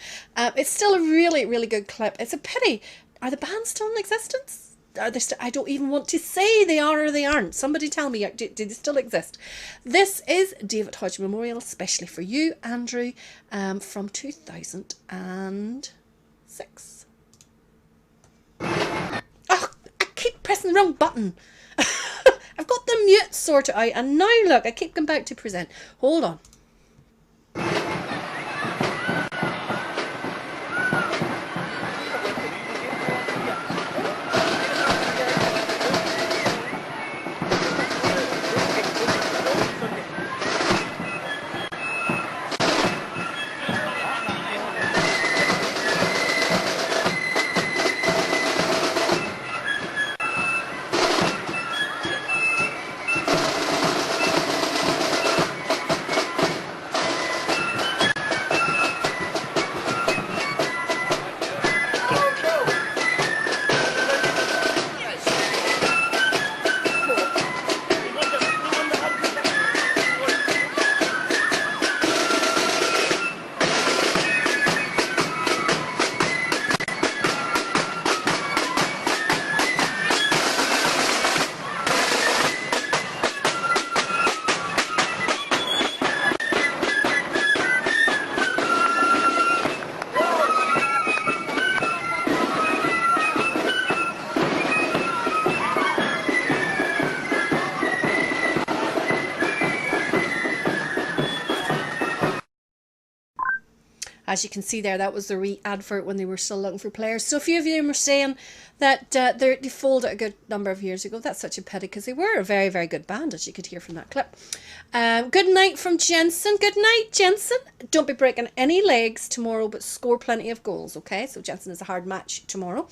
It's still a really, really good clip. It's a pity. Are the bands still in existence? Are they I don't even want to say they are or they aren't. Somebody tell me, do they still exist? This is David Hodge Memorial, especially for you, Andrew, from 2006. Oh, I keep pressing the wrong button. I've got the mute sorted out, and now look, I keep going back to present. Hold on. As you can see there, that was the re-advert when they were still looking for players. So a few of you were saying that they folded a good number of years ago. That's such a pity, because they were a very, very good band, as you could hear from that clip. Good night from Jensen. Good night, Jensen. Don't be breaking any legs tomorrow, but score plenty of goals, okay? So Jensen is a hard match tomorrow.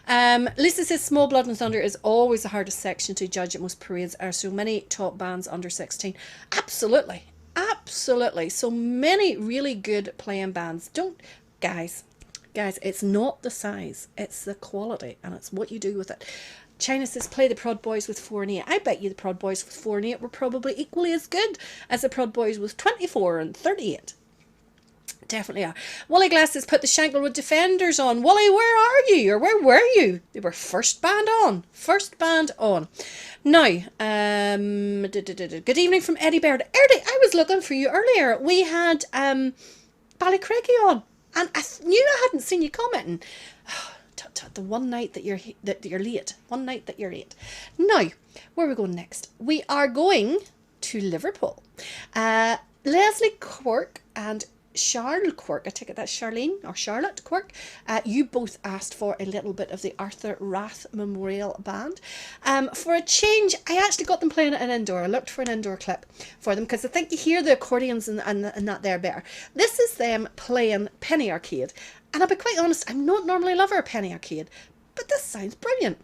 Lisa says Small Blood and Thunder is always the hardest section to judge at most parades. Are so many top bands under 16. Absolutely. Absolutely. So many really good playing bands. Guys, it's not the size, it's the quality, and it's what you do with it. China says play the Prod Boys with 4 and 8. I bet you the Prod Boys with 4 and 8 were probably equally as good as the Prod Boys with 24 and 38. Definitely are. Wally Glass has put the Shanklewood Defenders on. Wally, where are you? Or where were you? They were first band on. Now, good evening from Eddie Baird. Eddie, I was looking for you earlier. We had Ballycraigie on, and I knew I hadn't seen you commenting. The one night that you're late. One night that you're late. Now, where are we going next? We are going to Liverpool. Leslie Quirk and Charlotte Quirk, I take it that's Charlene or Charlotte Quirk, you both asked for a little bit of the Arthur Rath Memorial Band. For a change, I actually got them playing at an indoor. I looked for an indoor clip for them because I think you hear the accordions and that there better. This is them playing Penny Arcade, and I'll be quite honest, I'm not normally a lover of Penny Arcade, but this sounds brilliant.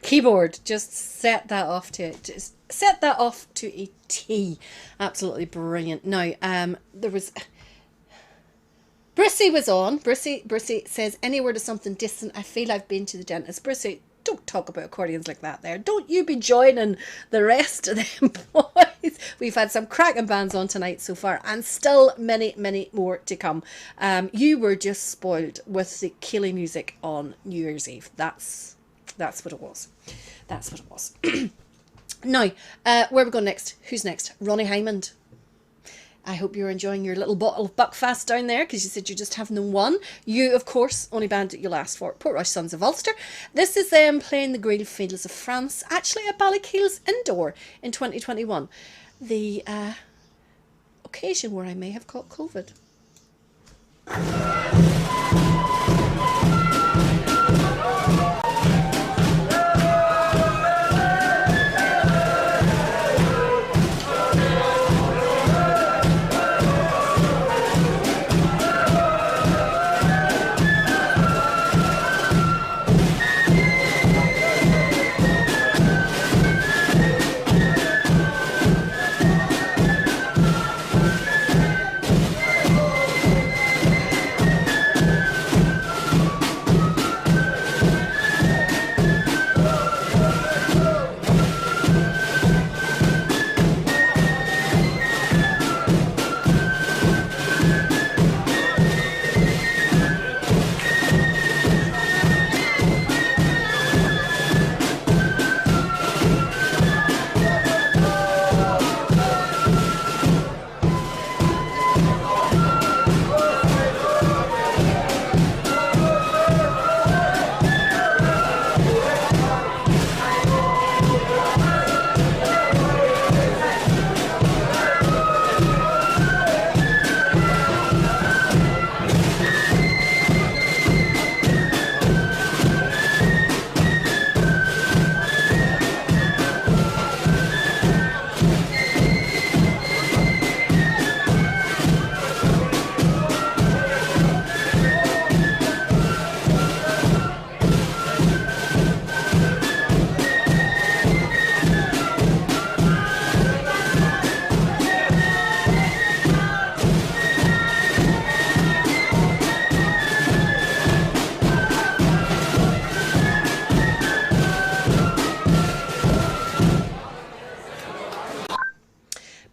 keyboard. Just set that off to it. Just set that off to a T. Absolutely brilliant. Now, there was Brissy was on. Brissy says, any word of something distant. I feel I've been to the dentist. Brissy, don't talk about accordions like that there. Don't you be joining the rest of them boys. We've had some cracking bands on tonight so far, and still many, many more to come. You were just spoiled with the Keeley music on New Year's Eve. That's what it was. That's what it was. Now, where are we going next? Who's next? Ronnie Hyman. I hope you're enjoying your little bottle of Buckfast down there, because you said you're just having the one. You, of course, only band that you'll ask for, Portrush Sons of Ulster. This is them playing the Green Fields of France, actually at Ballykeels Indoor in 2021. The occasion where I may have caught COVID.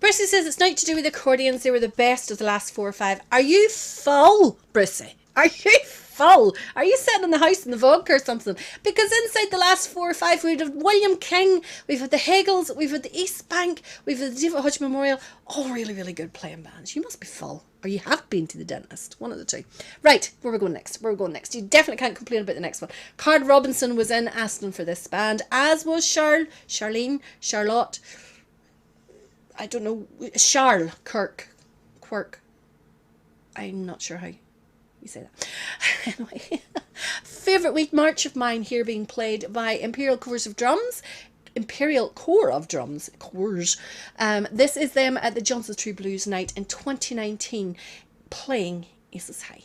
Brissy says it's not to do with accordions. They were the best of the last 4 or 5. Are you full, Brissy? Are you full? Are you sitting in the house in the vodka or something? Because inside the last 4 or 5, we've had William King, we've had the Hegels, we've had the East Bank, we've had the David Hodge Memorial. All really, really good playing bands. You must be full. Or you have been to the dentist. One of the two. Right, where we're going next. You definitely can't complain about the next one. Card Robinson was in asking for this band, as was Charlotte. I don't know. Charles Quirk. I'm not sure how you say that. Anyway. Favourite week march of mine here being played by Imperial Corps of Drums. This is them at the Johnson Tree Blues Night in 2019 playing Aces High.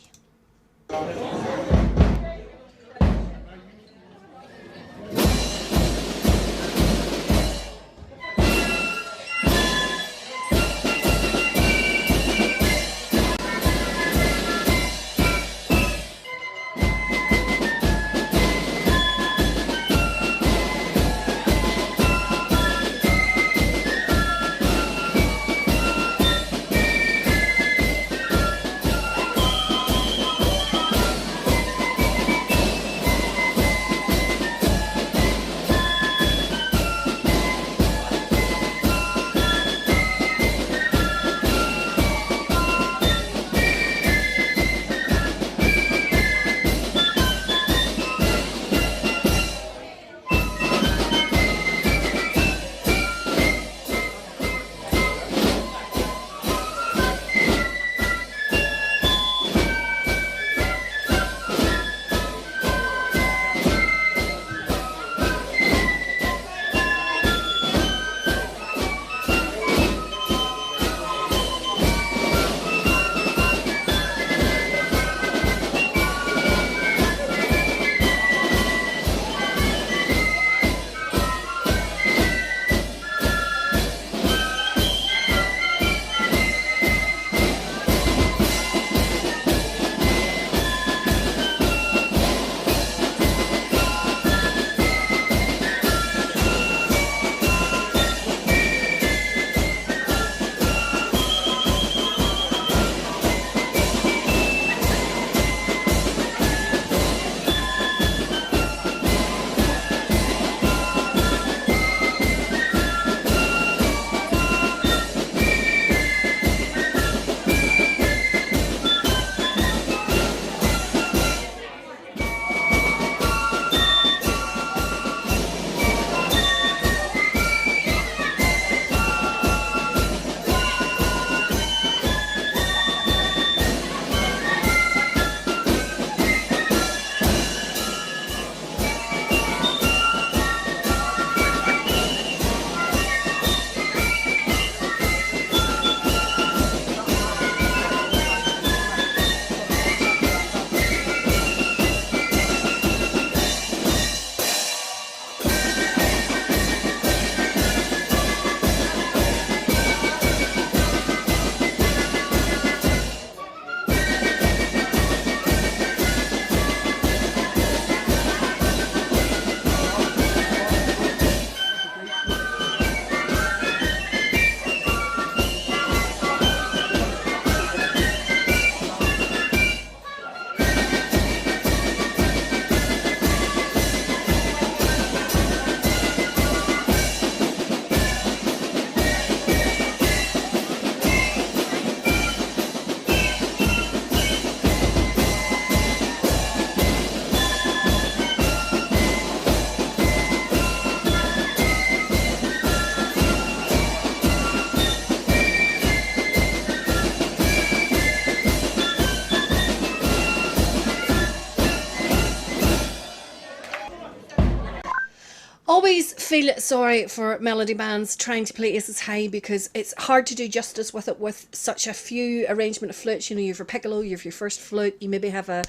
feel sorry for melody bands trying to play Aces High because it's hard to do justice with it with such a few arrangement of flutes. You know, you have your piccolo, you have your first flute, you maybe have a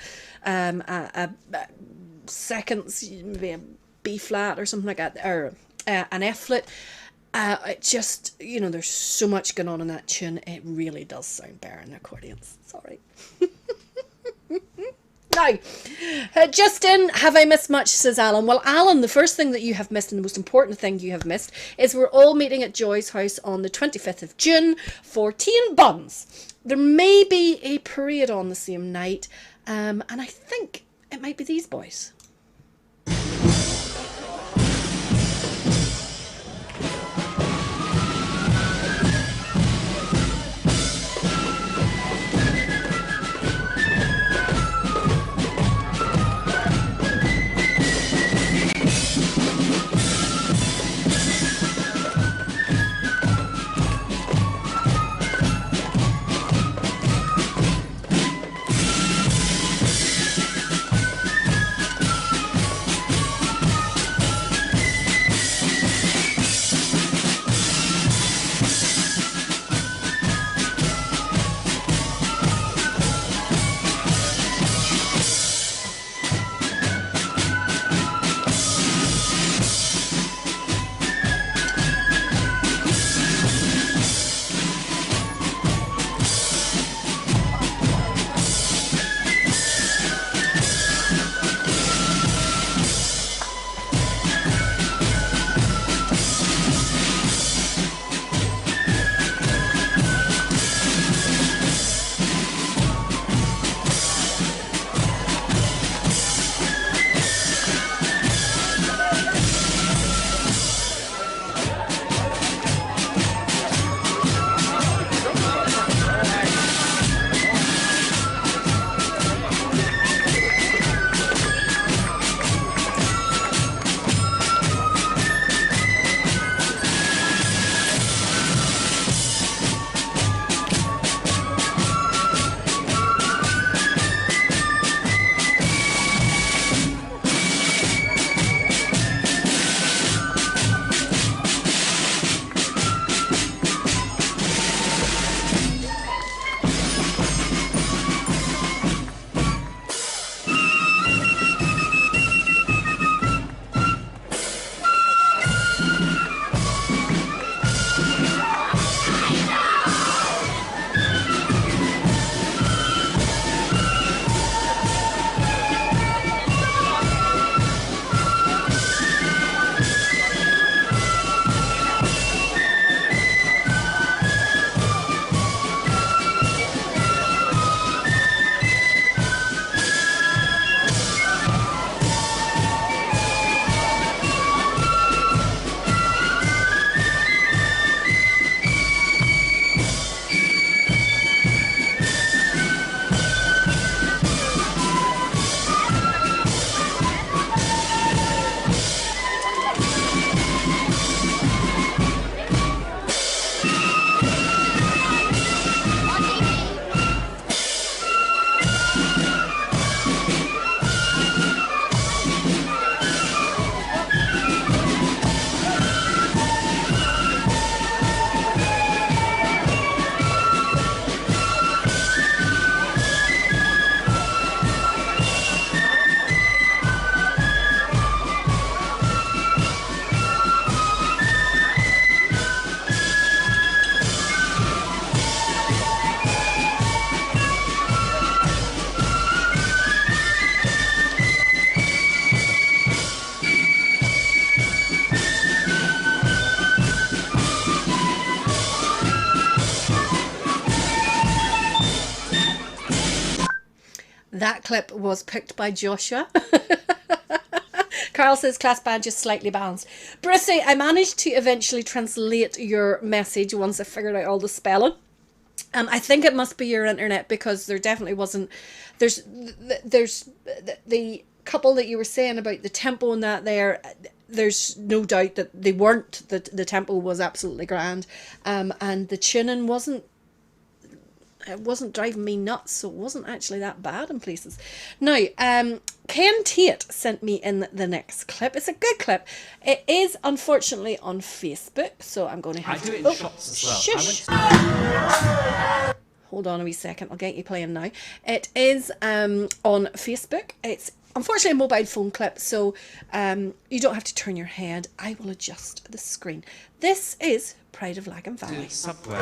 second, maybe a B flat or something like that, or an F flute. It just, you know, there's so much going on in that tune. It really does sound better in accordions. Sorry. Now, Justin, have I missed much, says Alan. Well, Alan, the first thing that you have missed and the most important thing you have missed is we're all meeting at Joy's house on the 25th of June for tea and buns. There may be a parade on the same night, and I think it might be these boys. That clip was picked by Joshua. Carl says class band just slightly balanced. Brucey, I managed to eventually translate your message once I figured out all the spelling. I think it must be your internet because there definitely wasn't. There's the couple that you were saying about the tempo and that there. There's no doubt that they weren't. The tempo was absolutely grand, and the tuning wasn't it wasn't driving me nuts, so it wasn't actually that bad in places. Now, Ken Tate sent me in the next clip. It's a good clip. It is unfortunately on Facebook, so I'm going to have to... I do it in shots as well. Shush. Hold on a wee second, I'll get you playing now. It is on Facebook. It's unfortunately a mobile phone clip, so you don't have to turn your head. I will adjust the screen. This is Pride of Lagan Valley. Subway.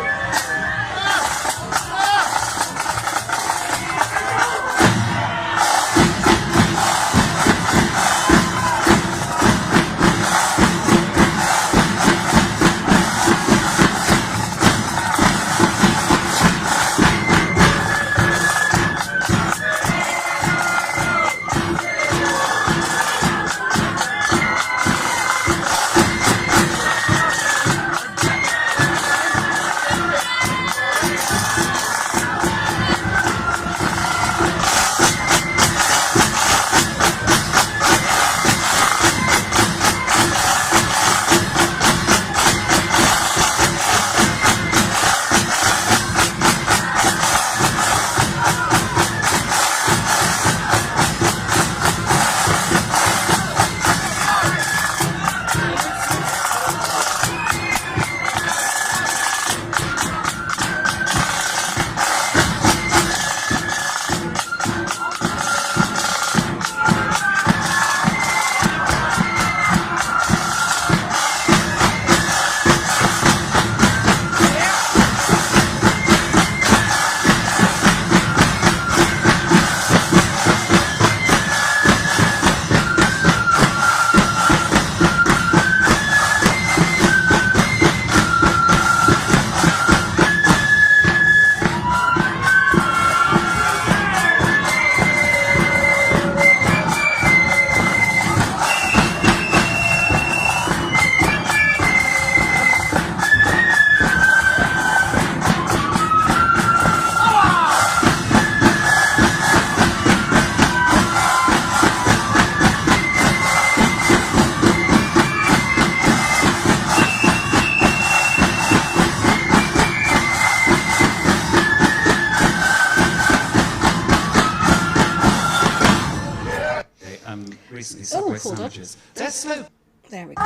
Recently, Subway sandwiches. They're slow. There we go.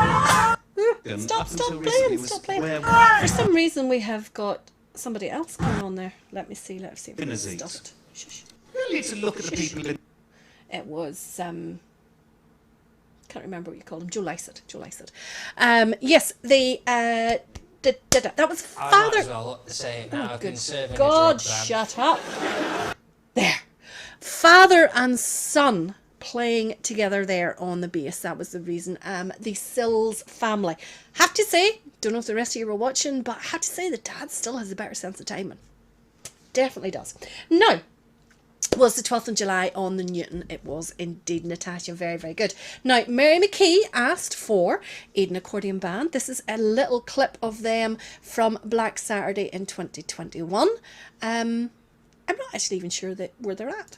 Stop playing. For some reason we have got somebody else going on there. Let me see if it's stuffed. Shush. You need to look at the people in... It was can't remember what you called him. Joe Lysett. Yes, the that was Father. I might as well say it now. I've been serving God, a drug ban. shut up. There, father and son playing together there on the bass. That was the reason. The Sills family. Have to say, don't know if the rest of you were watching, but I have to say the dad still has a better sense of timing. Definitely does. Now, was the 12th of July on the Newton. It was indeed, Natasha. Very, very good. Now, Mary McKee asked for Eden Accordion Band. This is a little clip of them from Black Saturday in 2021. I'm not actually even sure where they're at.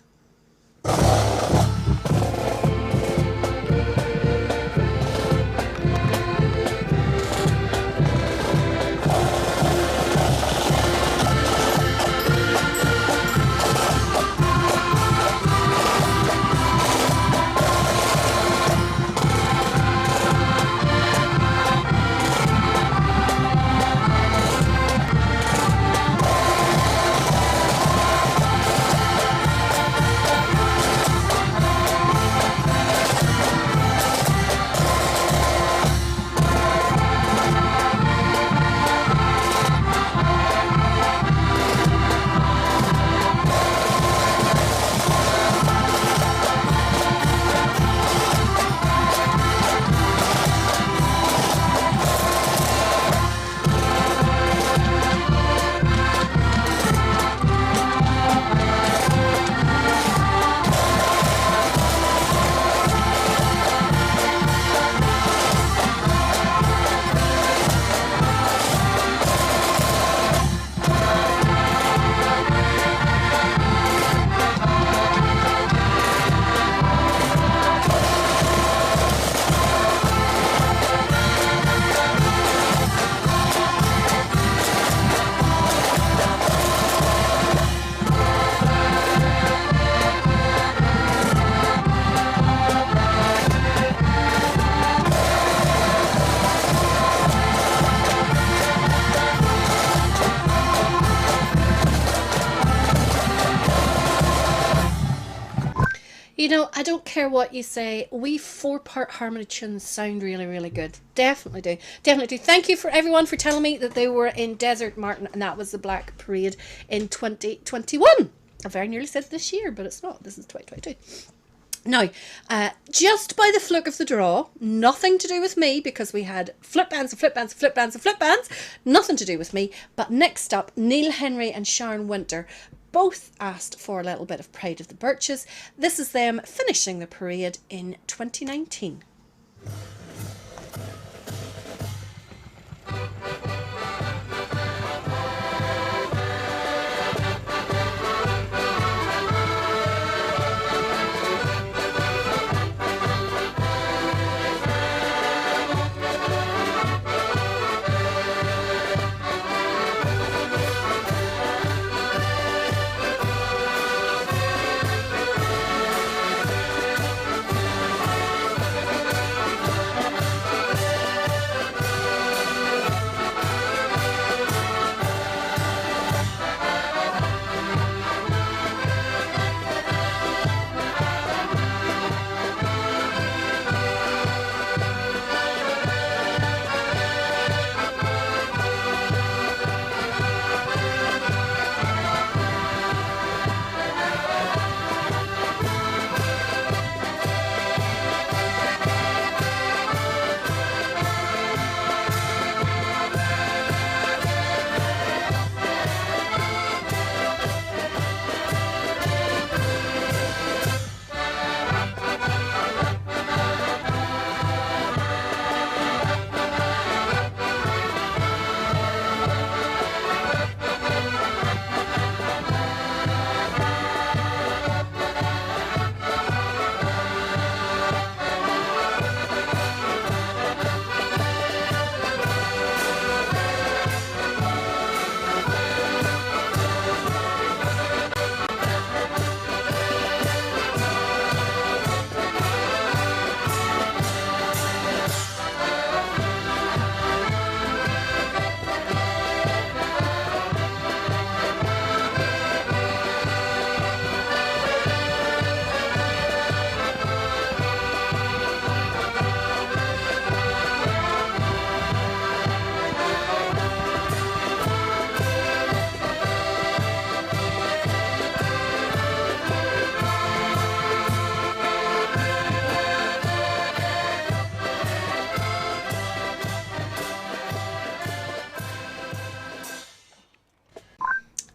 You know, I don't care what you say. We four-part harmony tunes sound really, really good. Definitely do. Definitely do. Thank you for everyone for telling me that they were in Desert Martin, and that was the Black Parade in 2021. I very nearly said this year, but it's not. This is 2022. Now, just by the fluke of the draw, nothing to do with me, because we had flip bands and flip bands and flip bands and flip bands, nothing to do with me. But next up, Neil Henry and Sharon Winter both asked for a little bit of Pride of the Birches. This is them finishing the parade in 2019.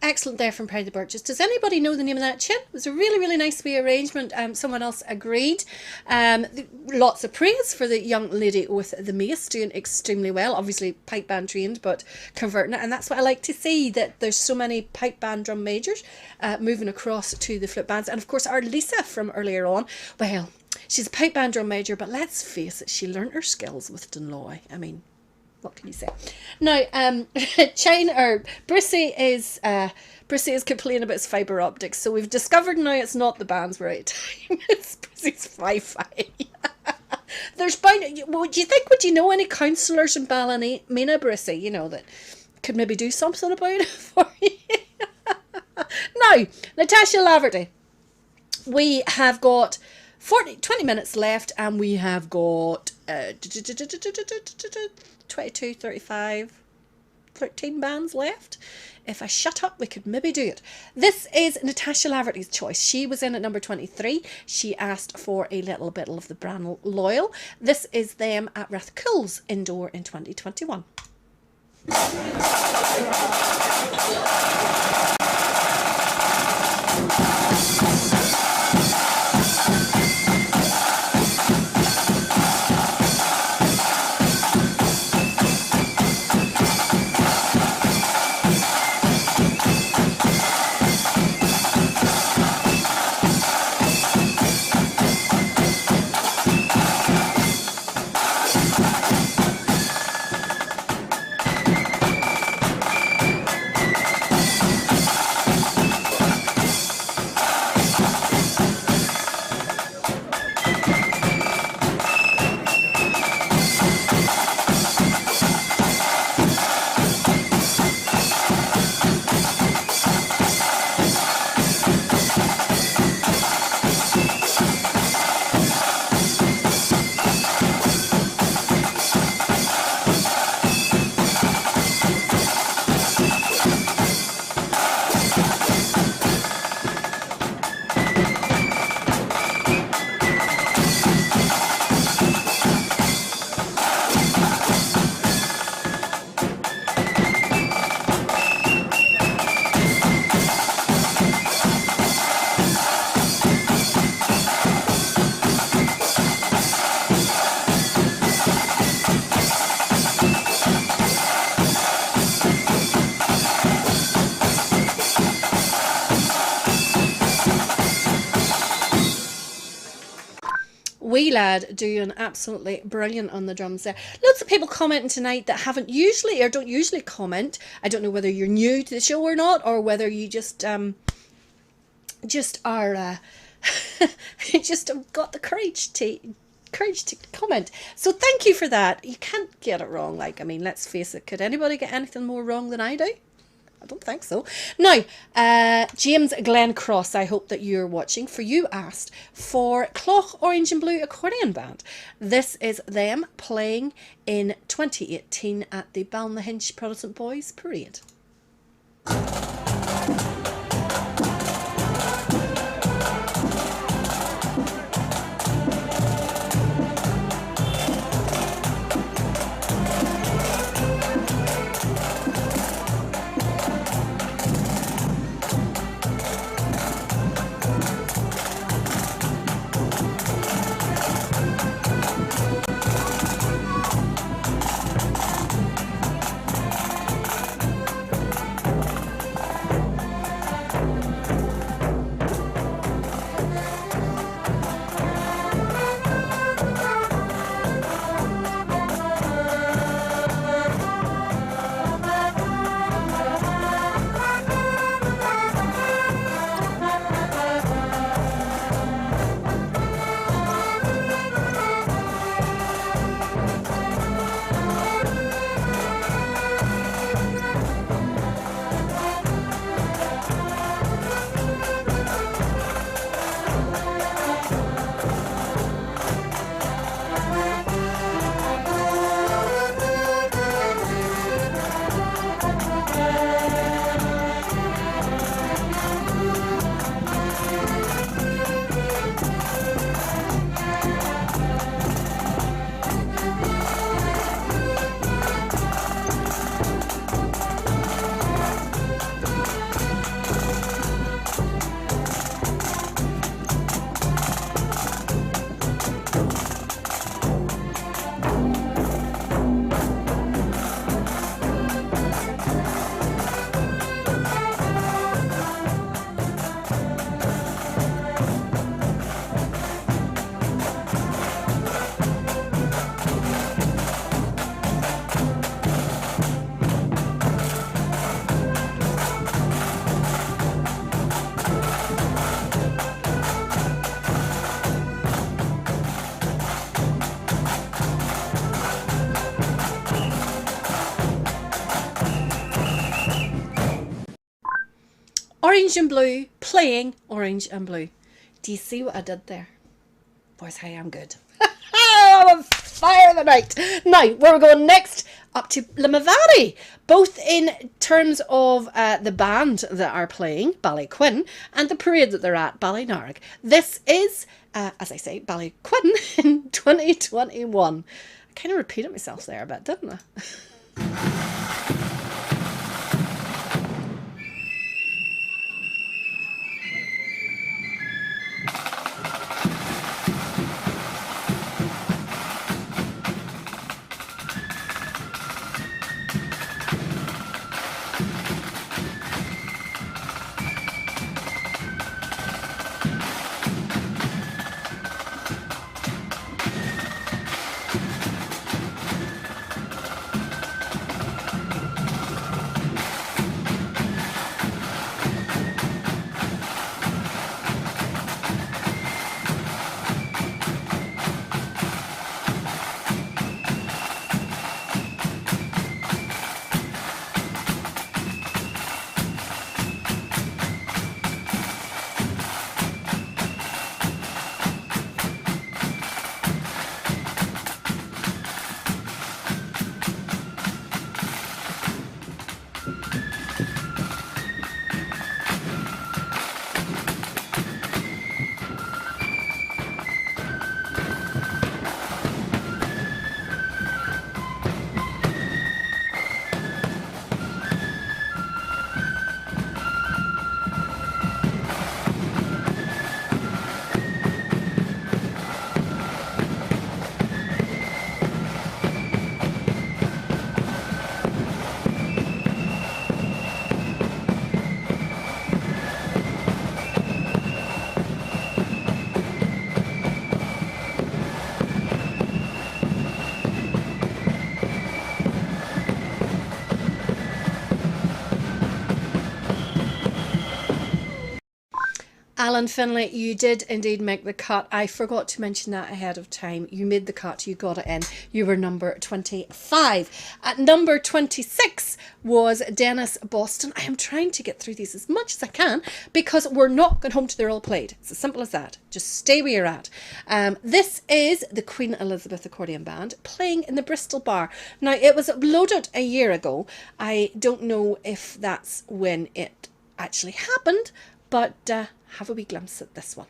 Excellent there from Pride of the Birches. Does anybody know the name of that tune? It was a really, really nice wee arrangement. Someone else agreed. Lots of praise for the young lady with the mace, doing extremely well. Obviously pipe band trained, but converting it. And that's what I like to see, that there's so many pipe band drum majors moving across to the flip bands. And of course our Lisa from earlier on, well, she's a pipe band drum major, but let's face it, she learnt her skills with Dunloy. I mean, what can you say? Now, Brucey is complaining about his fibre optics. So we've discovered now it's not the band's right time. It's Brucey's Wi-Fi. There's bound. Would you think? Would you know any counsellors in Ballymena, Brucey? You know, that could maybe do something about it for you. Now, Natasha Laverty. We have got 20 minutes left, and we have got 22, 35, 13 bands left. If I shut up, we could maybe do it. This is Natasha Laverty's choice. She was in at number 23. She asked for a little bit of the Branwell Loyal. This is them at Rathcool's Indoor in 2021. wee lad doing absolutely brilliant on the drums there. Lots of people commenting tonight that haven't usually or don't usually comment. I don't know whether you're new to the show or not, or whether you just are you just have got the courage to comment. So thank you for that. You can't get it wrong. Like, I mean, let's face it, could anybody get anything more wrong than I do? I don't think so. Now, James Glenn Cross, I hope that you're watching, for you asked for Cloch Orange and Blue Accordion Band. This is them playing in 2018 at the Balnahinch Protestant Boys Parade. Orange and Blue playing Orange and Blue. Do you see what I did there? Boys, hey, I'm good. I'm on fire tonight. Now, where we're going next, up to Limavady, both in terms of the band that are playing, Ballyquin, and the parade that they're at, Ballynarg. This is, as I say, Ballyquin in 2021. I kind of repeated myself there a bit, didn't I? Alan Finlay, you did indeed make the cut. I forgot to mention that ahead of time. You made the cut, you got it in. You were number 25. At number 26 was Dennis Boston. I am trying to get through these as much as I can because we're not going home till they're all played. It's as simple as that. Just stay where you're at. This is the Queen Elizabeth Accordion Band playing in the Bristol Bar. Now, it was uploaded a year ago. I don't know if that's when it actually happened, but have a wee glimpse at this one.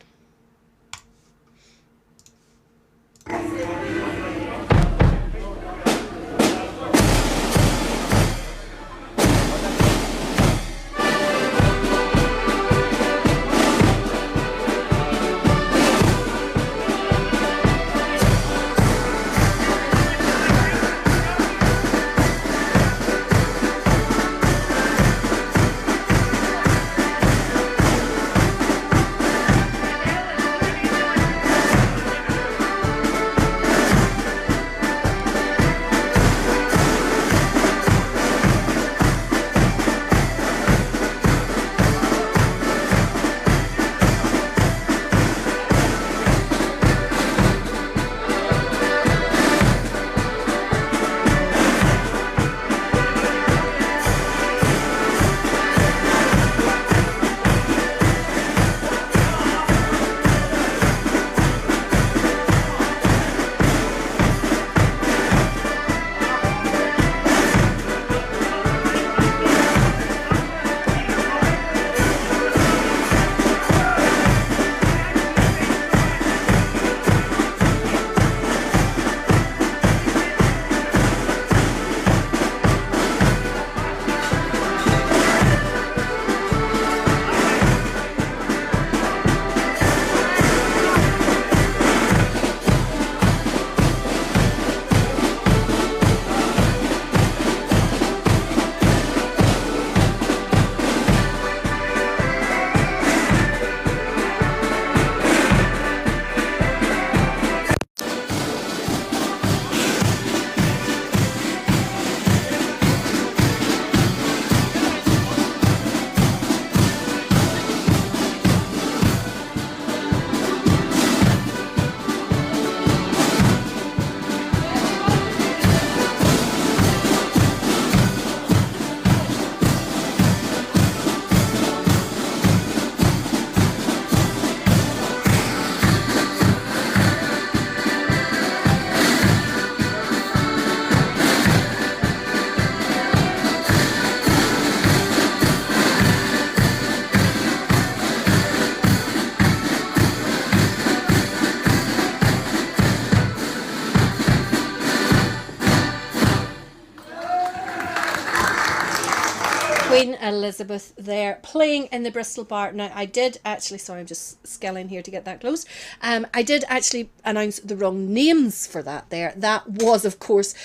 Queen Elizabeth there playing in the Bristol Bar. Now, I did actually, sorry, I'm just scaling here to get that close. I did actually announce the wrong names for that there. That was, of course,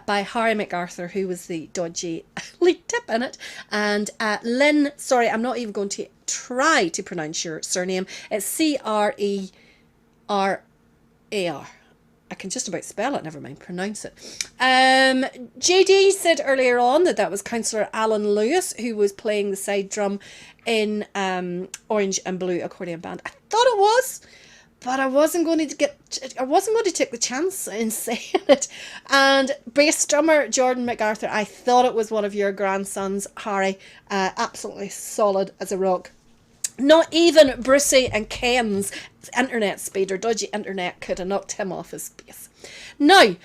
by Harry MacArthur, who was the dodgy lead tip in it. And Lynn, sorry, I'm not even going to try to pronounce your surname. It's C-R-E-R-A-R. I can just about spell it, never mind pronounce it. JD said earlier on that was Councillor Alan Lewis who was playing the side drum in Orange and Blue Accordion Band. I thought it was, but I wasn't going to take the chance in saying it. And bass drummer Jordan MacArthur, I thought it was one of your grandsons, Harry. Absolutely solid as a rock. Not even Brucey and Ken's internet speed or dodgy internet could have knocked him off his base. Now,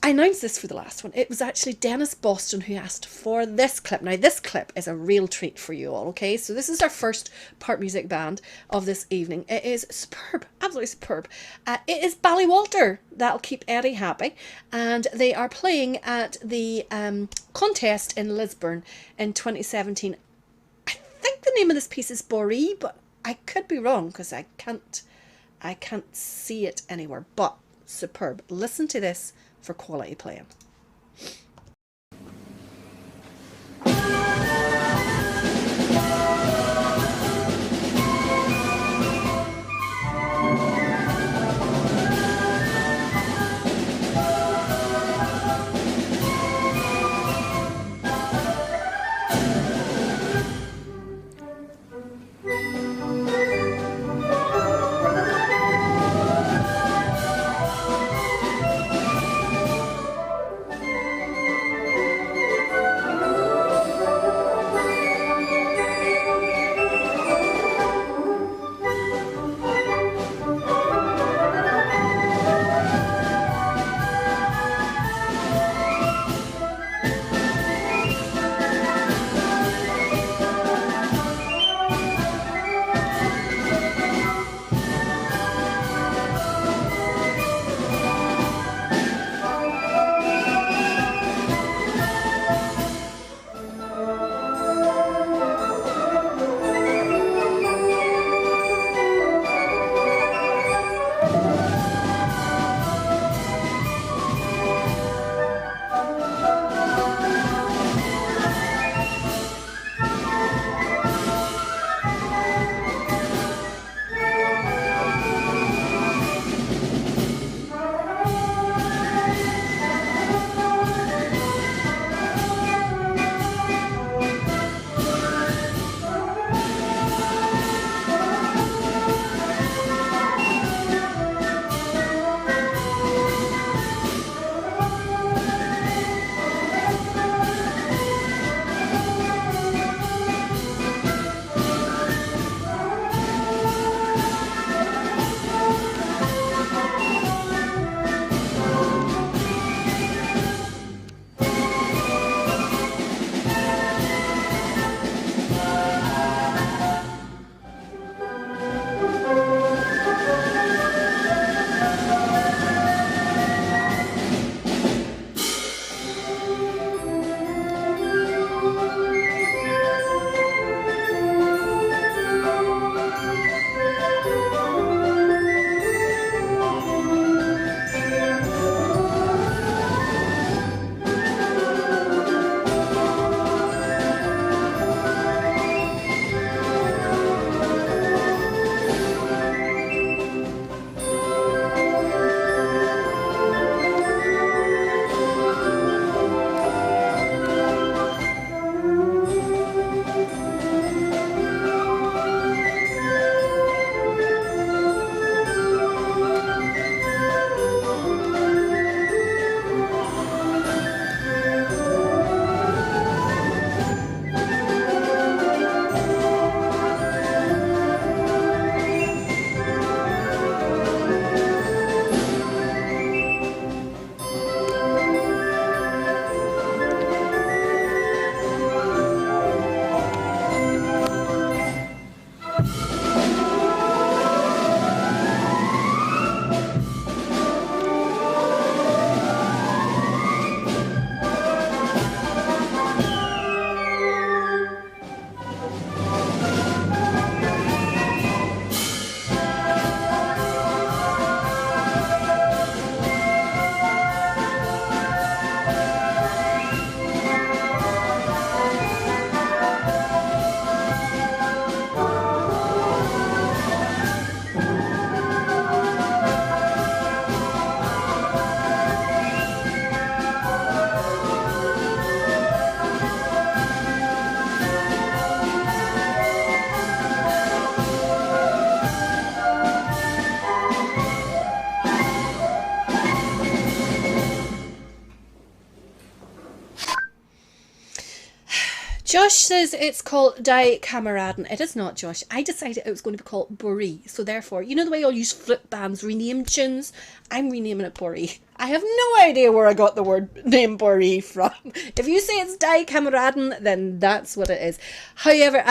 I announced this for the last one. It was actually Dennis Boston who asked for this clip. Now, this clip is a real treat for you all, okay? So this is our first part music band of this evening. It is superb, absolutely superb. It is Ballywalter. That'll keep Eddie happy. And they are playing at the contest in Lisburn in 2017. I think the name of this piece is Boree, but I could be wrong because I can't see it anywhere. But superb. Listen to this for quality playing. Josh says it's called Die Kameraden. It is not, Josh. I decided it was going to be called Boree. So therefore, you know the way all use flute bands rename tunes? I'm renaming it Boree. I have no idea where I got the word name Boree from. If you say it's Die Kameraden, then that's what it is. However,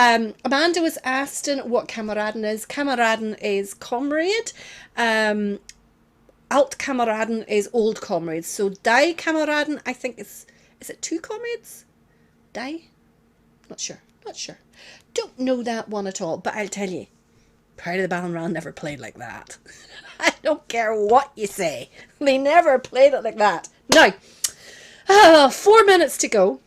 Amanda was asking what Kameraden is. Kameraden is comrade. Alt Kameraden is old comrades. So Die Kameraden, I think is it two comrades? Die? Not sure. Don't know that one at all, but I'll tell you, Pride of the Ballinral never played like that. I don't care what you say. They never played it like that. Now, 4 minutes to go.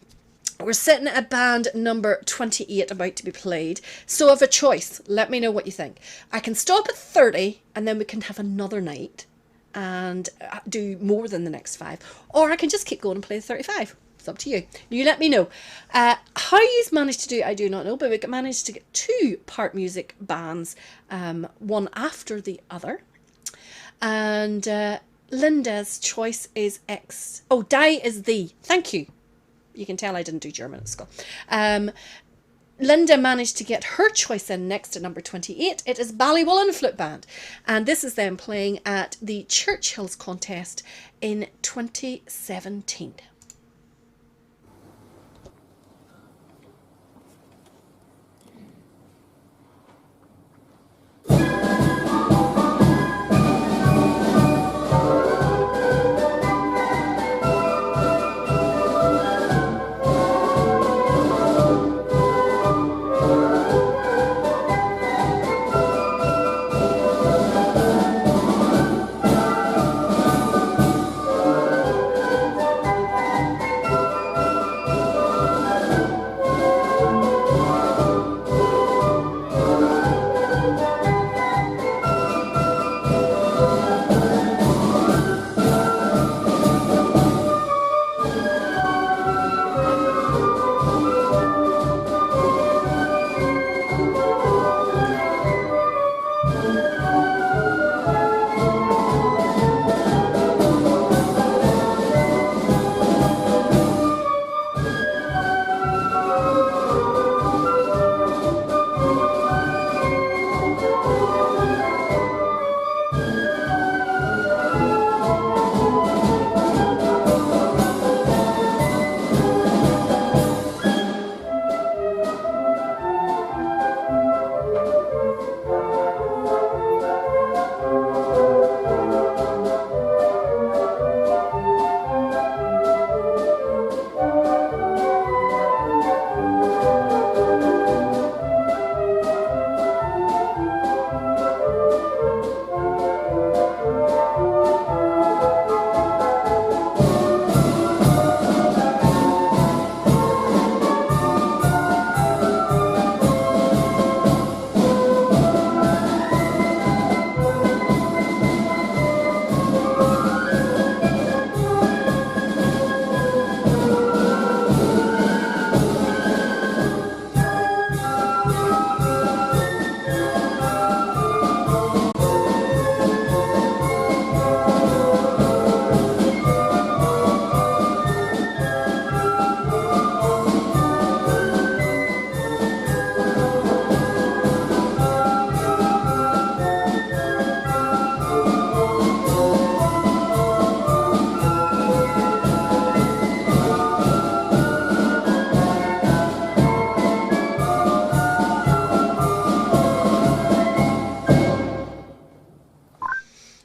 We're sitting at band number 28 about to be played. So I have a choice. Let me know what you think. I can stop at 30 and then we can have another night and do more than the next 5. Or I can just keep going and play 35. It's up to you. You let me know. How you've managed to do it, I do not know, but we managed to get 2 part music bands, one after the other. And Linda's choice is X. Oh, Die is the. Thank you. You can tell I didn't do German at school. Linda managed to get her choice in next to number 28. It is Ballywullen Flute Band. And this is them playing at the Churchills contest in 2017.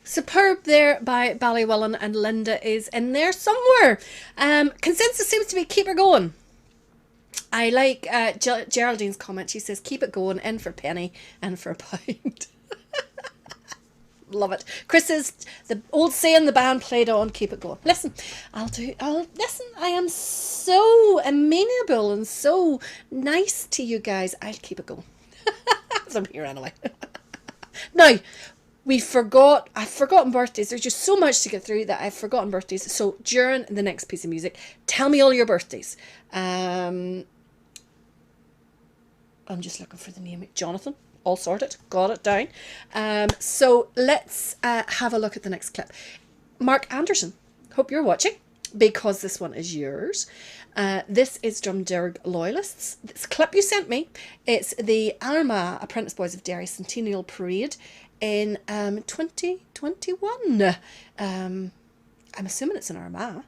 Superb there by Ballywullen, and Linda is in there somewhere. Consensus seems to be keep her going. I like Geraldine's comment. She says keep it going, in for a penny and for a pound. Love it. Chris says the old saying the band played on, keep it going. Listen, listen, I am so amenable and so nice to you guys. I'll keep it going. I'm here anyway. Now, I've forgotten birthdays. There's just so much to get through that I've forgotten birthdays. So during the next piece of music, tell me all your birthdays. I'm just looking for the name. Jonathan, all sorted. Got it down. So let's have a look at the next clip. Mark Anderson, hope you're watching. because this one is yours. This is Drumderg Loyalists. This clip you sent me, it's the Armagh Apprentice Boys of Derry Centennial Parade in 2021. I'm assuming it's in Armagh.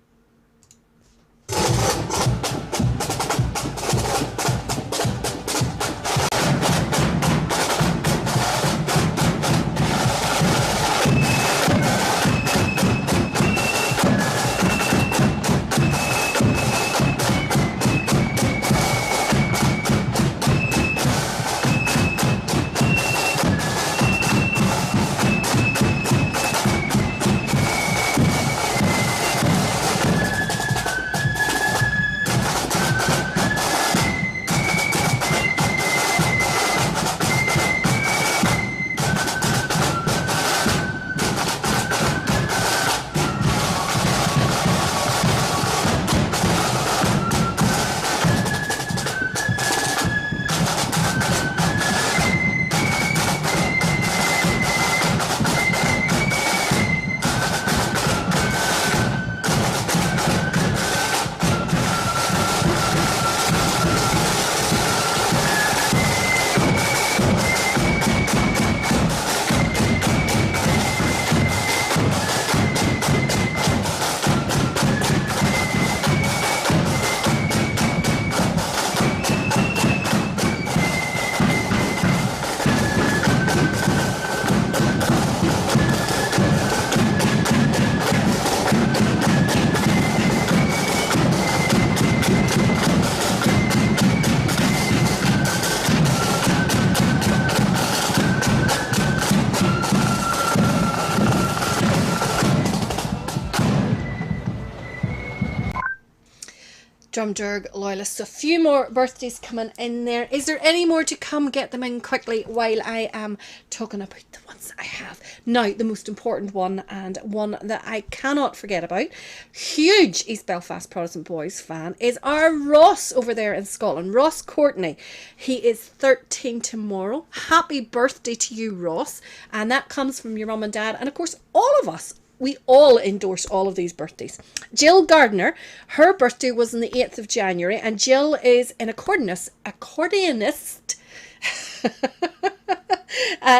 Drumderg Loyalists. So a few more birthdays coming in there. Is there any more to come? Get them in quickly while I am talking about the ones that I have. Now, the most important one, and one that I cannot forget about, huge East Belfast Protestant Boys fan, is our Ross over there in Scotland. Ross Courtney. He is 13 tomorrow. Happy birthday to you, Ross. And that comes from your mum and dad, and of course all of us. We all endorse all of these birthdays. Jill Gardner, her birthday was on the 8th of January, and Jill is an accordionist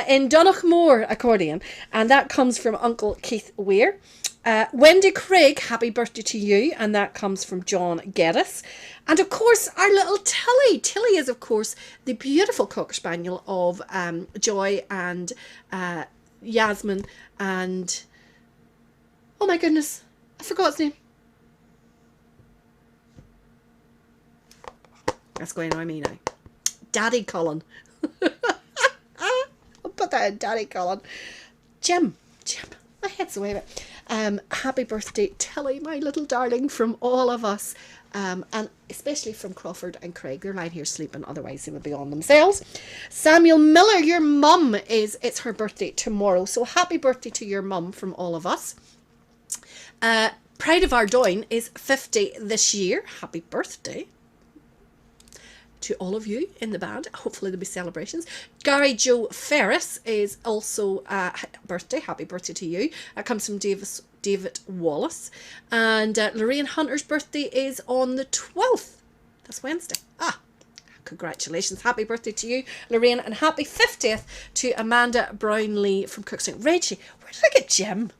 in Donaghmore accordion, and that comes from Uncle Keith Weir. Wendy Craig, happy birthday to you, and that comes from John Geddes. And of course, our little Tilly. Tilly is, of course, the beautiful Cocker Spaniel of Joy and Yasmin and... oh my goodness, I forgot his name. That's going to annoy me now. Daddy Colin. I'll put that in, Daddy Colin. Jim. My head's away with it. Happy birthday, Tilly, my little darling, from all of us. And especially from Crawford and Craig. They're lying here sleeping, otherwise they would be on themselves. Samuel Miller, your mum, it's her birthday tomorrow. So happy birthday to your mum from all of us. Pride of Ardoyne is 50 this year. Happy birthday to all of you in the band. Hopefully there'll be celebrations. Gary Joe Ferris is also birthday. Happy birthday to you. That comes from David Wallace. And Lorraine Hunter's birthday is on the 12th. That's Wednesday. Congratulations. Happy birthday to you, Lorraine. And happy 50th to Amanda Brownlee from Cookstown. Reggie, where did I get Jim?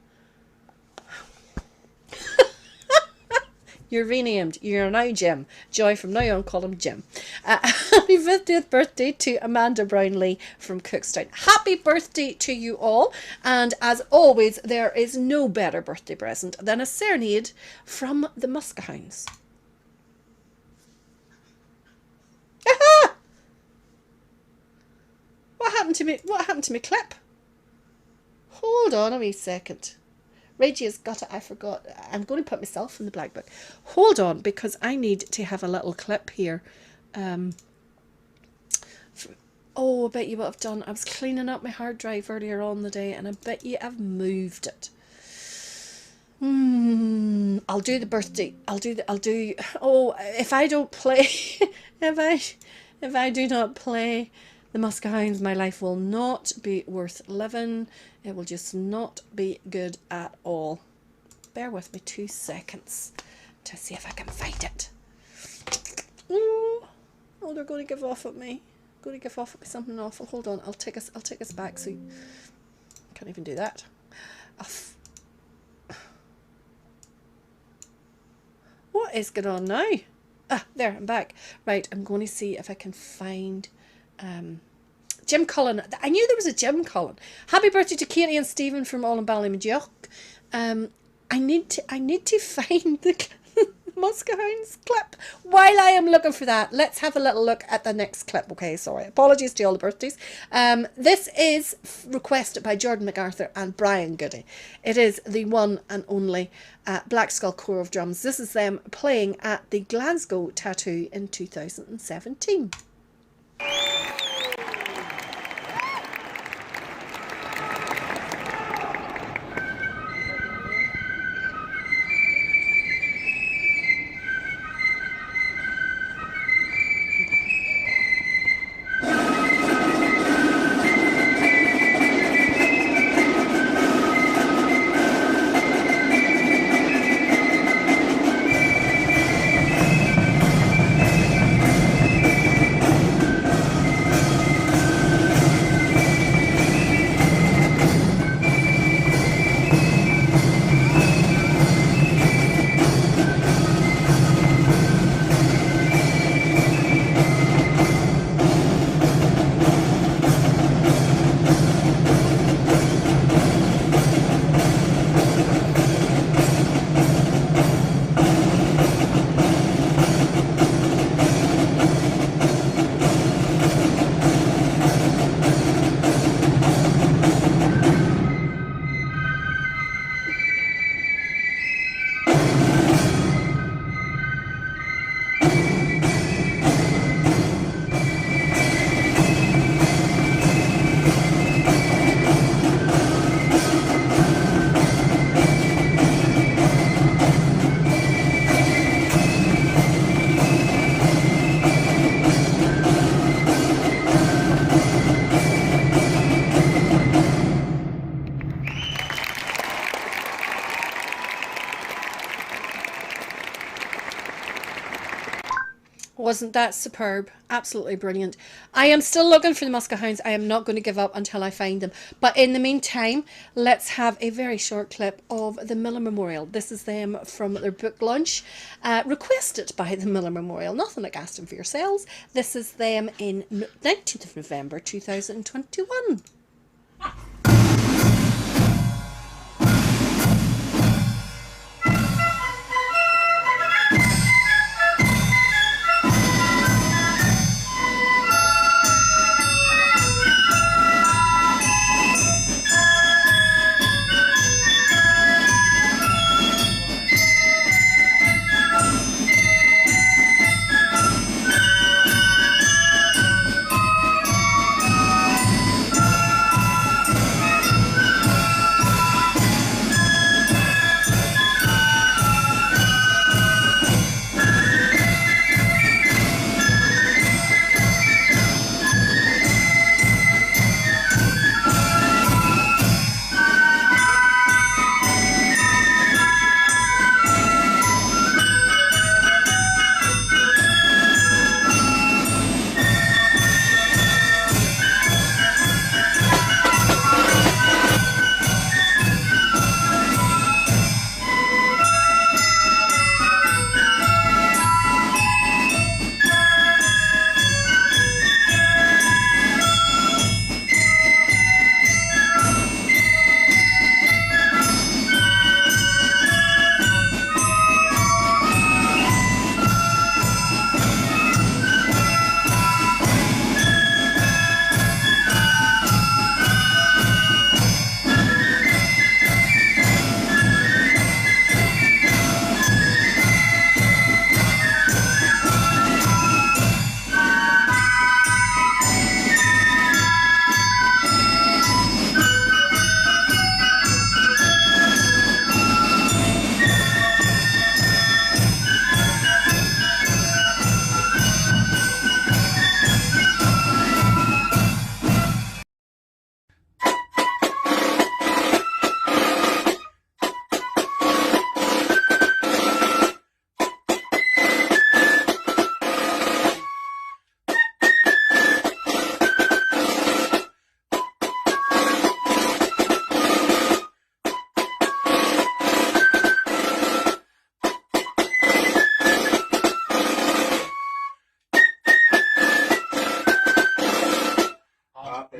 You're renamed. You're now Jim. Joy, from now on, call him Jim. Happy 50th birthday to Amanda Brownlee from Cookstown. Happy birthday to you all. And as always, there is no better birthday present than a serenade from the Muskehounds. Aha! What happened to me? What happened to my clip? Hold on a wee second. Reggie has got it. I forgot. I'm going to put myself in the black book. Hold on, because I need to have a little clip here. I bet you what I've done. I was cleaning up my hard drive earlier on the day, and I bet you I've moved it. I'll do the birthday. If I don't play, if I do not play the Muskehounds, my life will not be worth living. It will just not be good at all. Bear with me 2 seconds. to see if I can find it. Ooh. Oh, they're going to give off at me. Going to give off at me something awful. Hold on, I'll take us back. So can't even do that. What is going on now? Ah, there, I'm back. Right, I'm going to see if I can find Jim Cullen. I knew there was a Jim Cullen. Happy birthday to Katie and Stephen from All in Ballymajoch. I need to find the Muskehounds clip. While I am looking for that, let's have a little look at the next clip. Okay, sorry. Apologies to all the birthdays. This is requested by Jordan MacArthur and Brian Goody. It is the one and only Black Skull Corps of Drums. This is them playing at the Glasgow Tattoo in 2017. Wasn't that superb? Absolutely brilliant. I am still looking for the Muskehounds. I am not going to give up until I find them. But in the meantime, let's have a very short clip of the Miller Memorial. This is them from their book launch, requested by the Miller Memorial. Nothing like asking for yourselves. This is them in 19th of November 2021.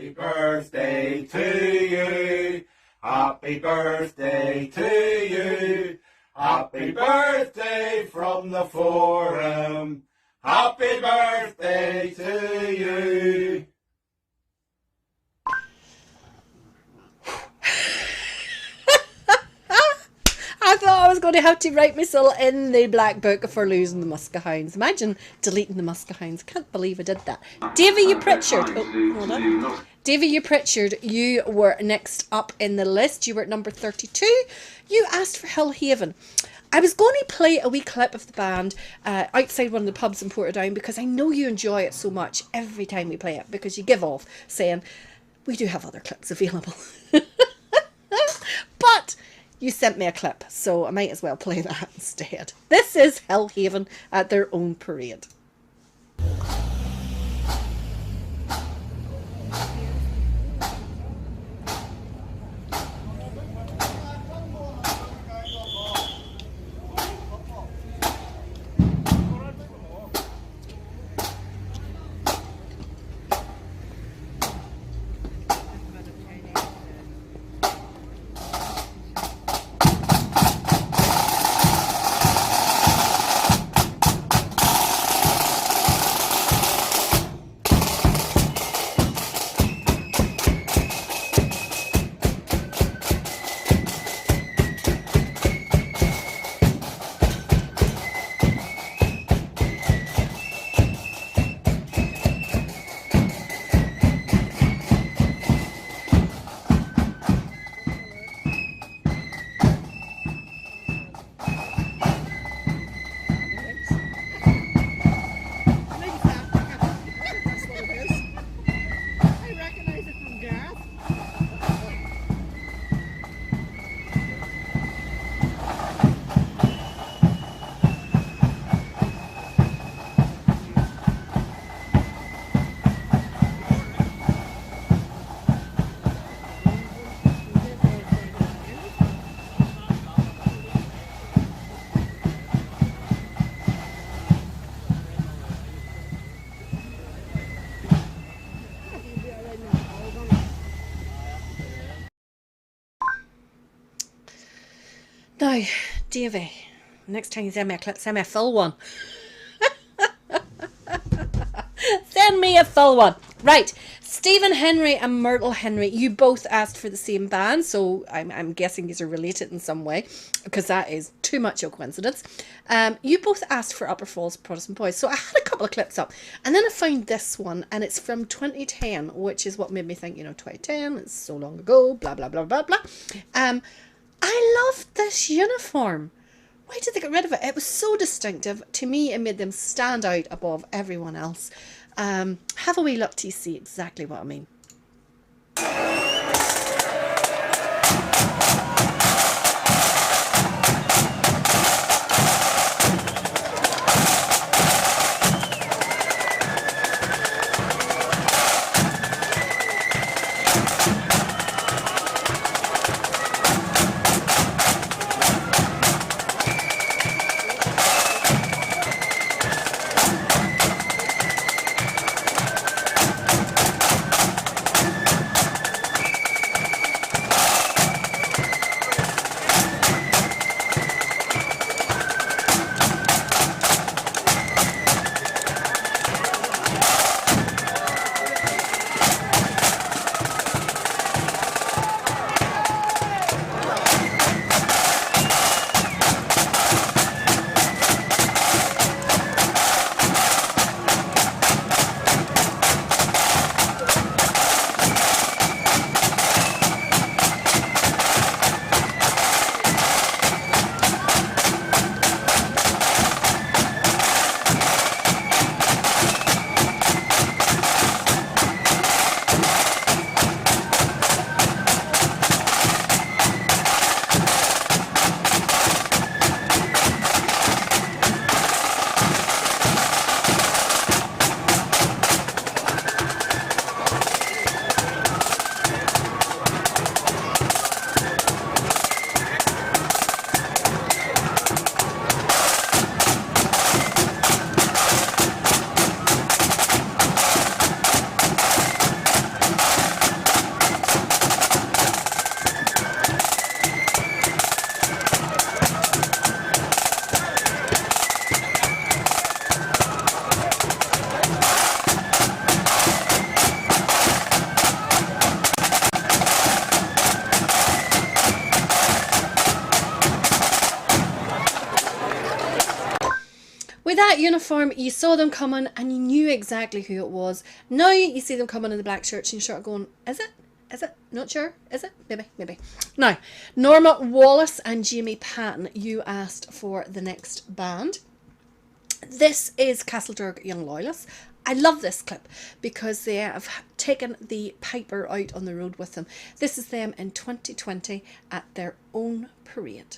Happy birthday to you. Happy birthday to you. Happy birthday from the forum. Happy birthday to you. I thought I was going to have to write myself in the black book for losing the Muskehounds. Imagine deleting the Muskehounds. Can't believe I did that. Davy U. Pritchard. Oh, hold on. Davy U. Pritchard, you were next up in the list. You were at number 32. You asked for Hillhaven. I was going to play a wee clip of the band outside one of the pubs in Portadown because I know you enjoy it so much every time we play it, because you give off saying, we do have other clips available. But you sent me a clip, so I might as well play that instead. This is Hillhaven at their own parade. Now, Davy, next time you send me a clip, send me a full one. Send me a full one. Right, Stephen Henry and Myrtle Henry, you both asked for the same band, so I'm guessing these are related in some way, because that is too much of a coincidence. You both asked for Upper Falls Protestant Boys, so I had a couple of clips up, and then I found this one, and it's from 2010, which is what made me think, 2010, it's so long ago, blah, blah, blah, blah, blah. I loved this uniform. Why did they get rid of it? It was so distinctive. To me, it made them stand out above everyone else. Have a wee look to see exactly what I mean. uniform, you saw them coming and you knew exactly who it was. Now you see them coming in the black shirts and you start going, is it? Is it? Not sure. Is it? Maybe. Maybe. Now, Norma Wallace and Jamie Patton, you asked for the next band. This is Castledurg Young Loyalists. I love this clip because they have taken the Piper out on the road with them. This is them in 2020 at their own parade.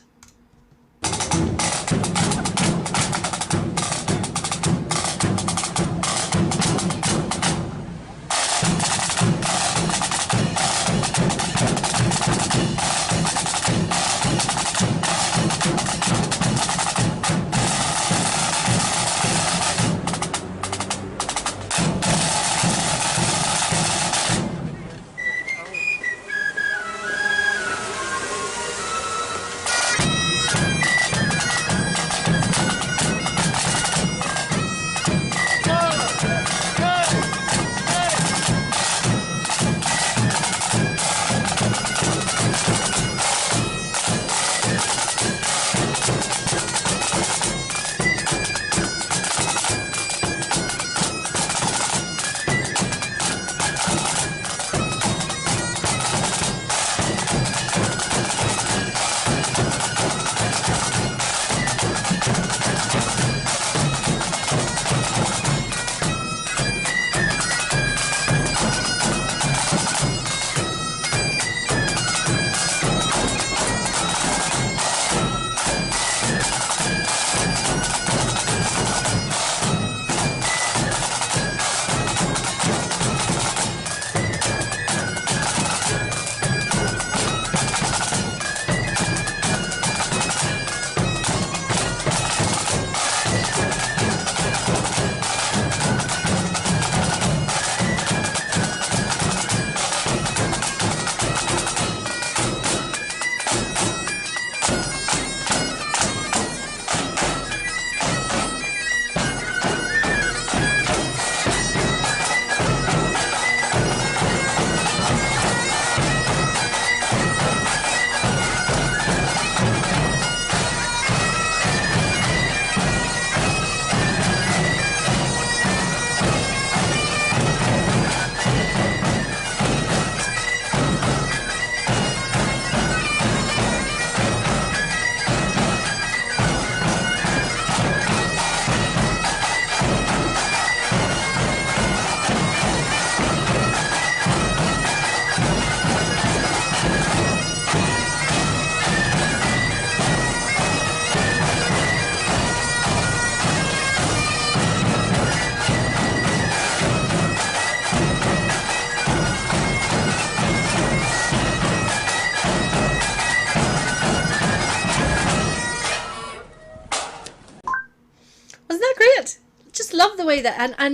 Love the way that I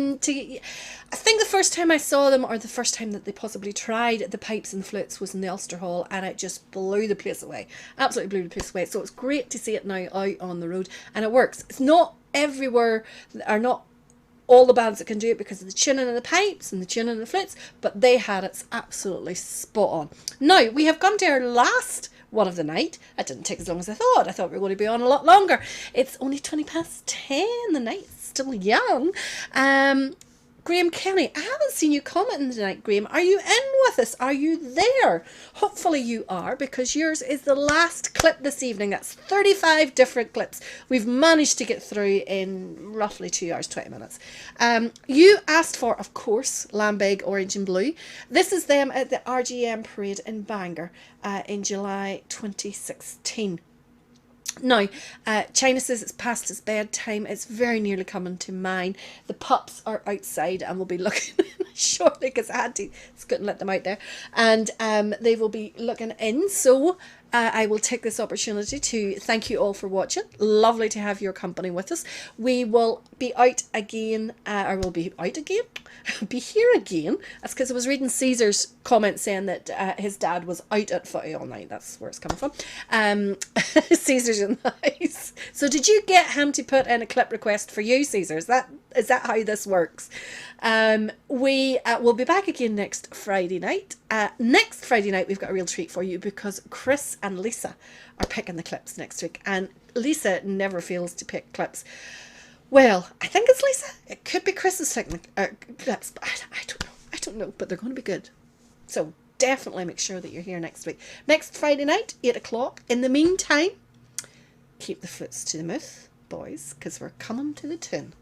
think the first time I saw them, or the first time that they possibly tried the pipes and flutes, was in the Ulster Hall, and it just blew the place away. Absolutely blew the place away. So it's great to see it now out on the road, and it works. It's not everywhere, or not all the bands that can do it because of the tuning of the pipes and the tuning of the flutes, but they had it absolutely spot on. Now, we have come to our last one of the night. It didn't take as long as I thought. I thought we were going to be on a lot longer. It's only 10:20 the night. Still young. Graham Kelly, I haven't seen you commenting tonight, Graham. Are you in with us? Are you there? Hopefully you are, because yours is the last clip this evening. That's 35 different clips we've managed to get through in roughly 2 hours, 20 minutes. You asked for, of course, Lambeg Orange and Blue. This is them at the RGM Parade in Bangor in July 2016. Now, China says it's past its bedtime. It's very nearly coming to mine. The pups are outside and will be looking shortly, because I couldn't let them out there. And they will be looking in. So I will take this opportunity to thank you all for watching. Lovely to have your company with us. We will be out again, be here again. That's because I was reading Caesar's comment saying that his dad was out at footy all night. That's where it's coming from. Caesar's in the house. So did you get him to put in a clip request for you, Caesar? Is that how this works? We will be back again next Friday night. Next Friday night we've got a real treat for you, because Chris and Lisa are picking the clips next week, and Lisa never fails to pick clips Well, I think it's Lisa. It could be Chris's clips, but I don't know. I don't know, but they're going to be good. So definitely make sure that you're here next week. Next Friday night, 8 o'clock. In the meantime, keep the flutes to the mouth, boys, because we're coming to the tune.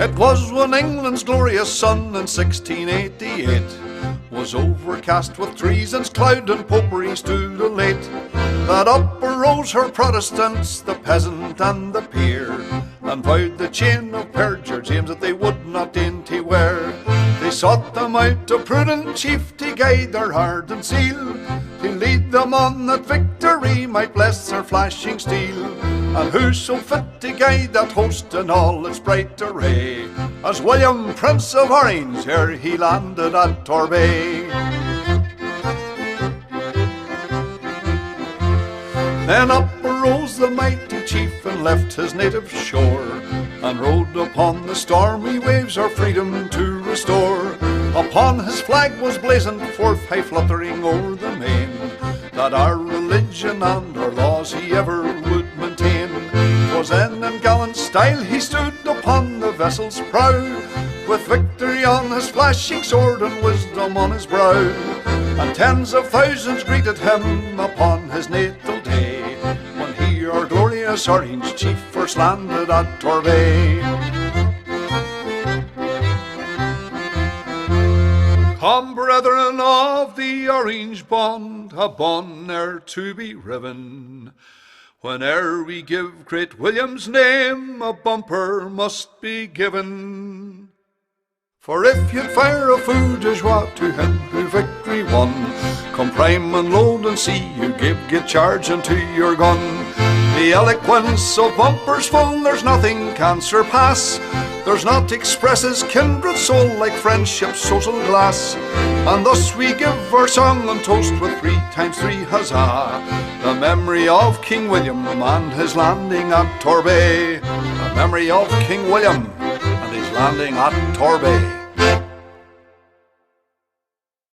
It was when England's glorious sun in 1688 was overcast with treason's cloud and popery stood elate, that up arose her Protestants, the peasant and the peer, and vowed the chain of perjure James that they would not dainty wear. They sought them out a prudent chief to guide their heart and zeal, to lead them on that victory might bless their flashing steel. And who so fit to guide that host in all its bright array as William, Prince of Orange, ere he landed at Torbay? Then up arose the mighty chief and left his native shore, and rode upon the stormy waves our freedom to restore. Upon his flag was blazoned forth, high fluttering o'er the main, that our religion and our laws he ever would maintain. 'Twas then in gallant style he stood upon the vessel's prow, with victory on his flashing sword and wisdom on his brow. And tens of thousands greeted him upon his natal day, when he, our glorious Orange chief, first landed at Torbay. Come, brethren of the Orange bond, a bond ne'er to be riven. Whene'er we give great William's name, a bumper must be given. For if you'd fire a feu de joie to him who victory won, come prime and load and see you get charge into your gun. The eloquence of bumpers full there's nothing can surpass, There's naught expresses kindred soul like friendship's social glass. And thus we give our song and toast with 3 times 3 huzzah. The memory of King William and his landing at Torbay. The memory of King William and his landing at Torbay.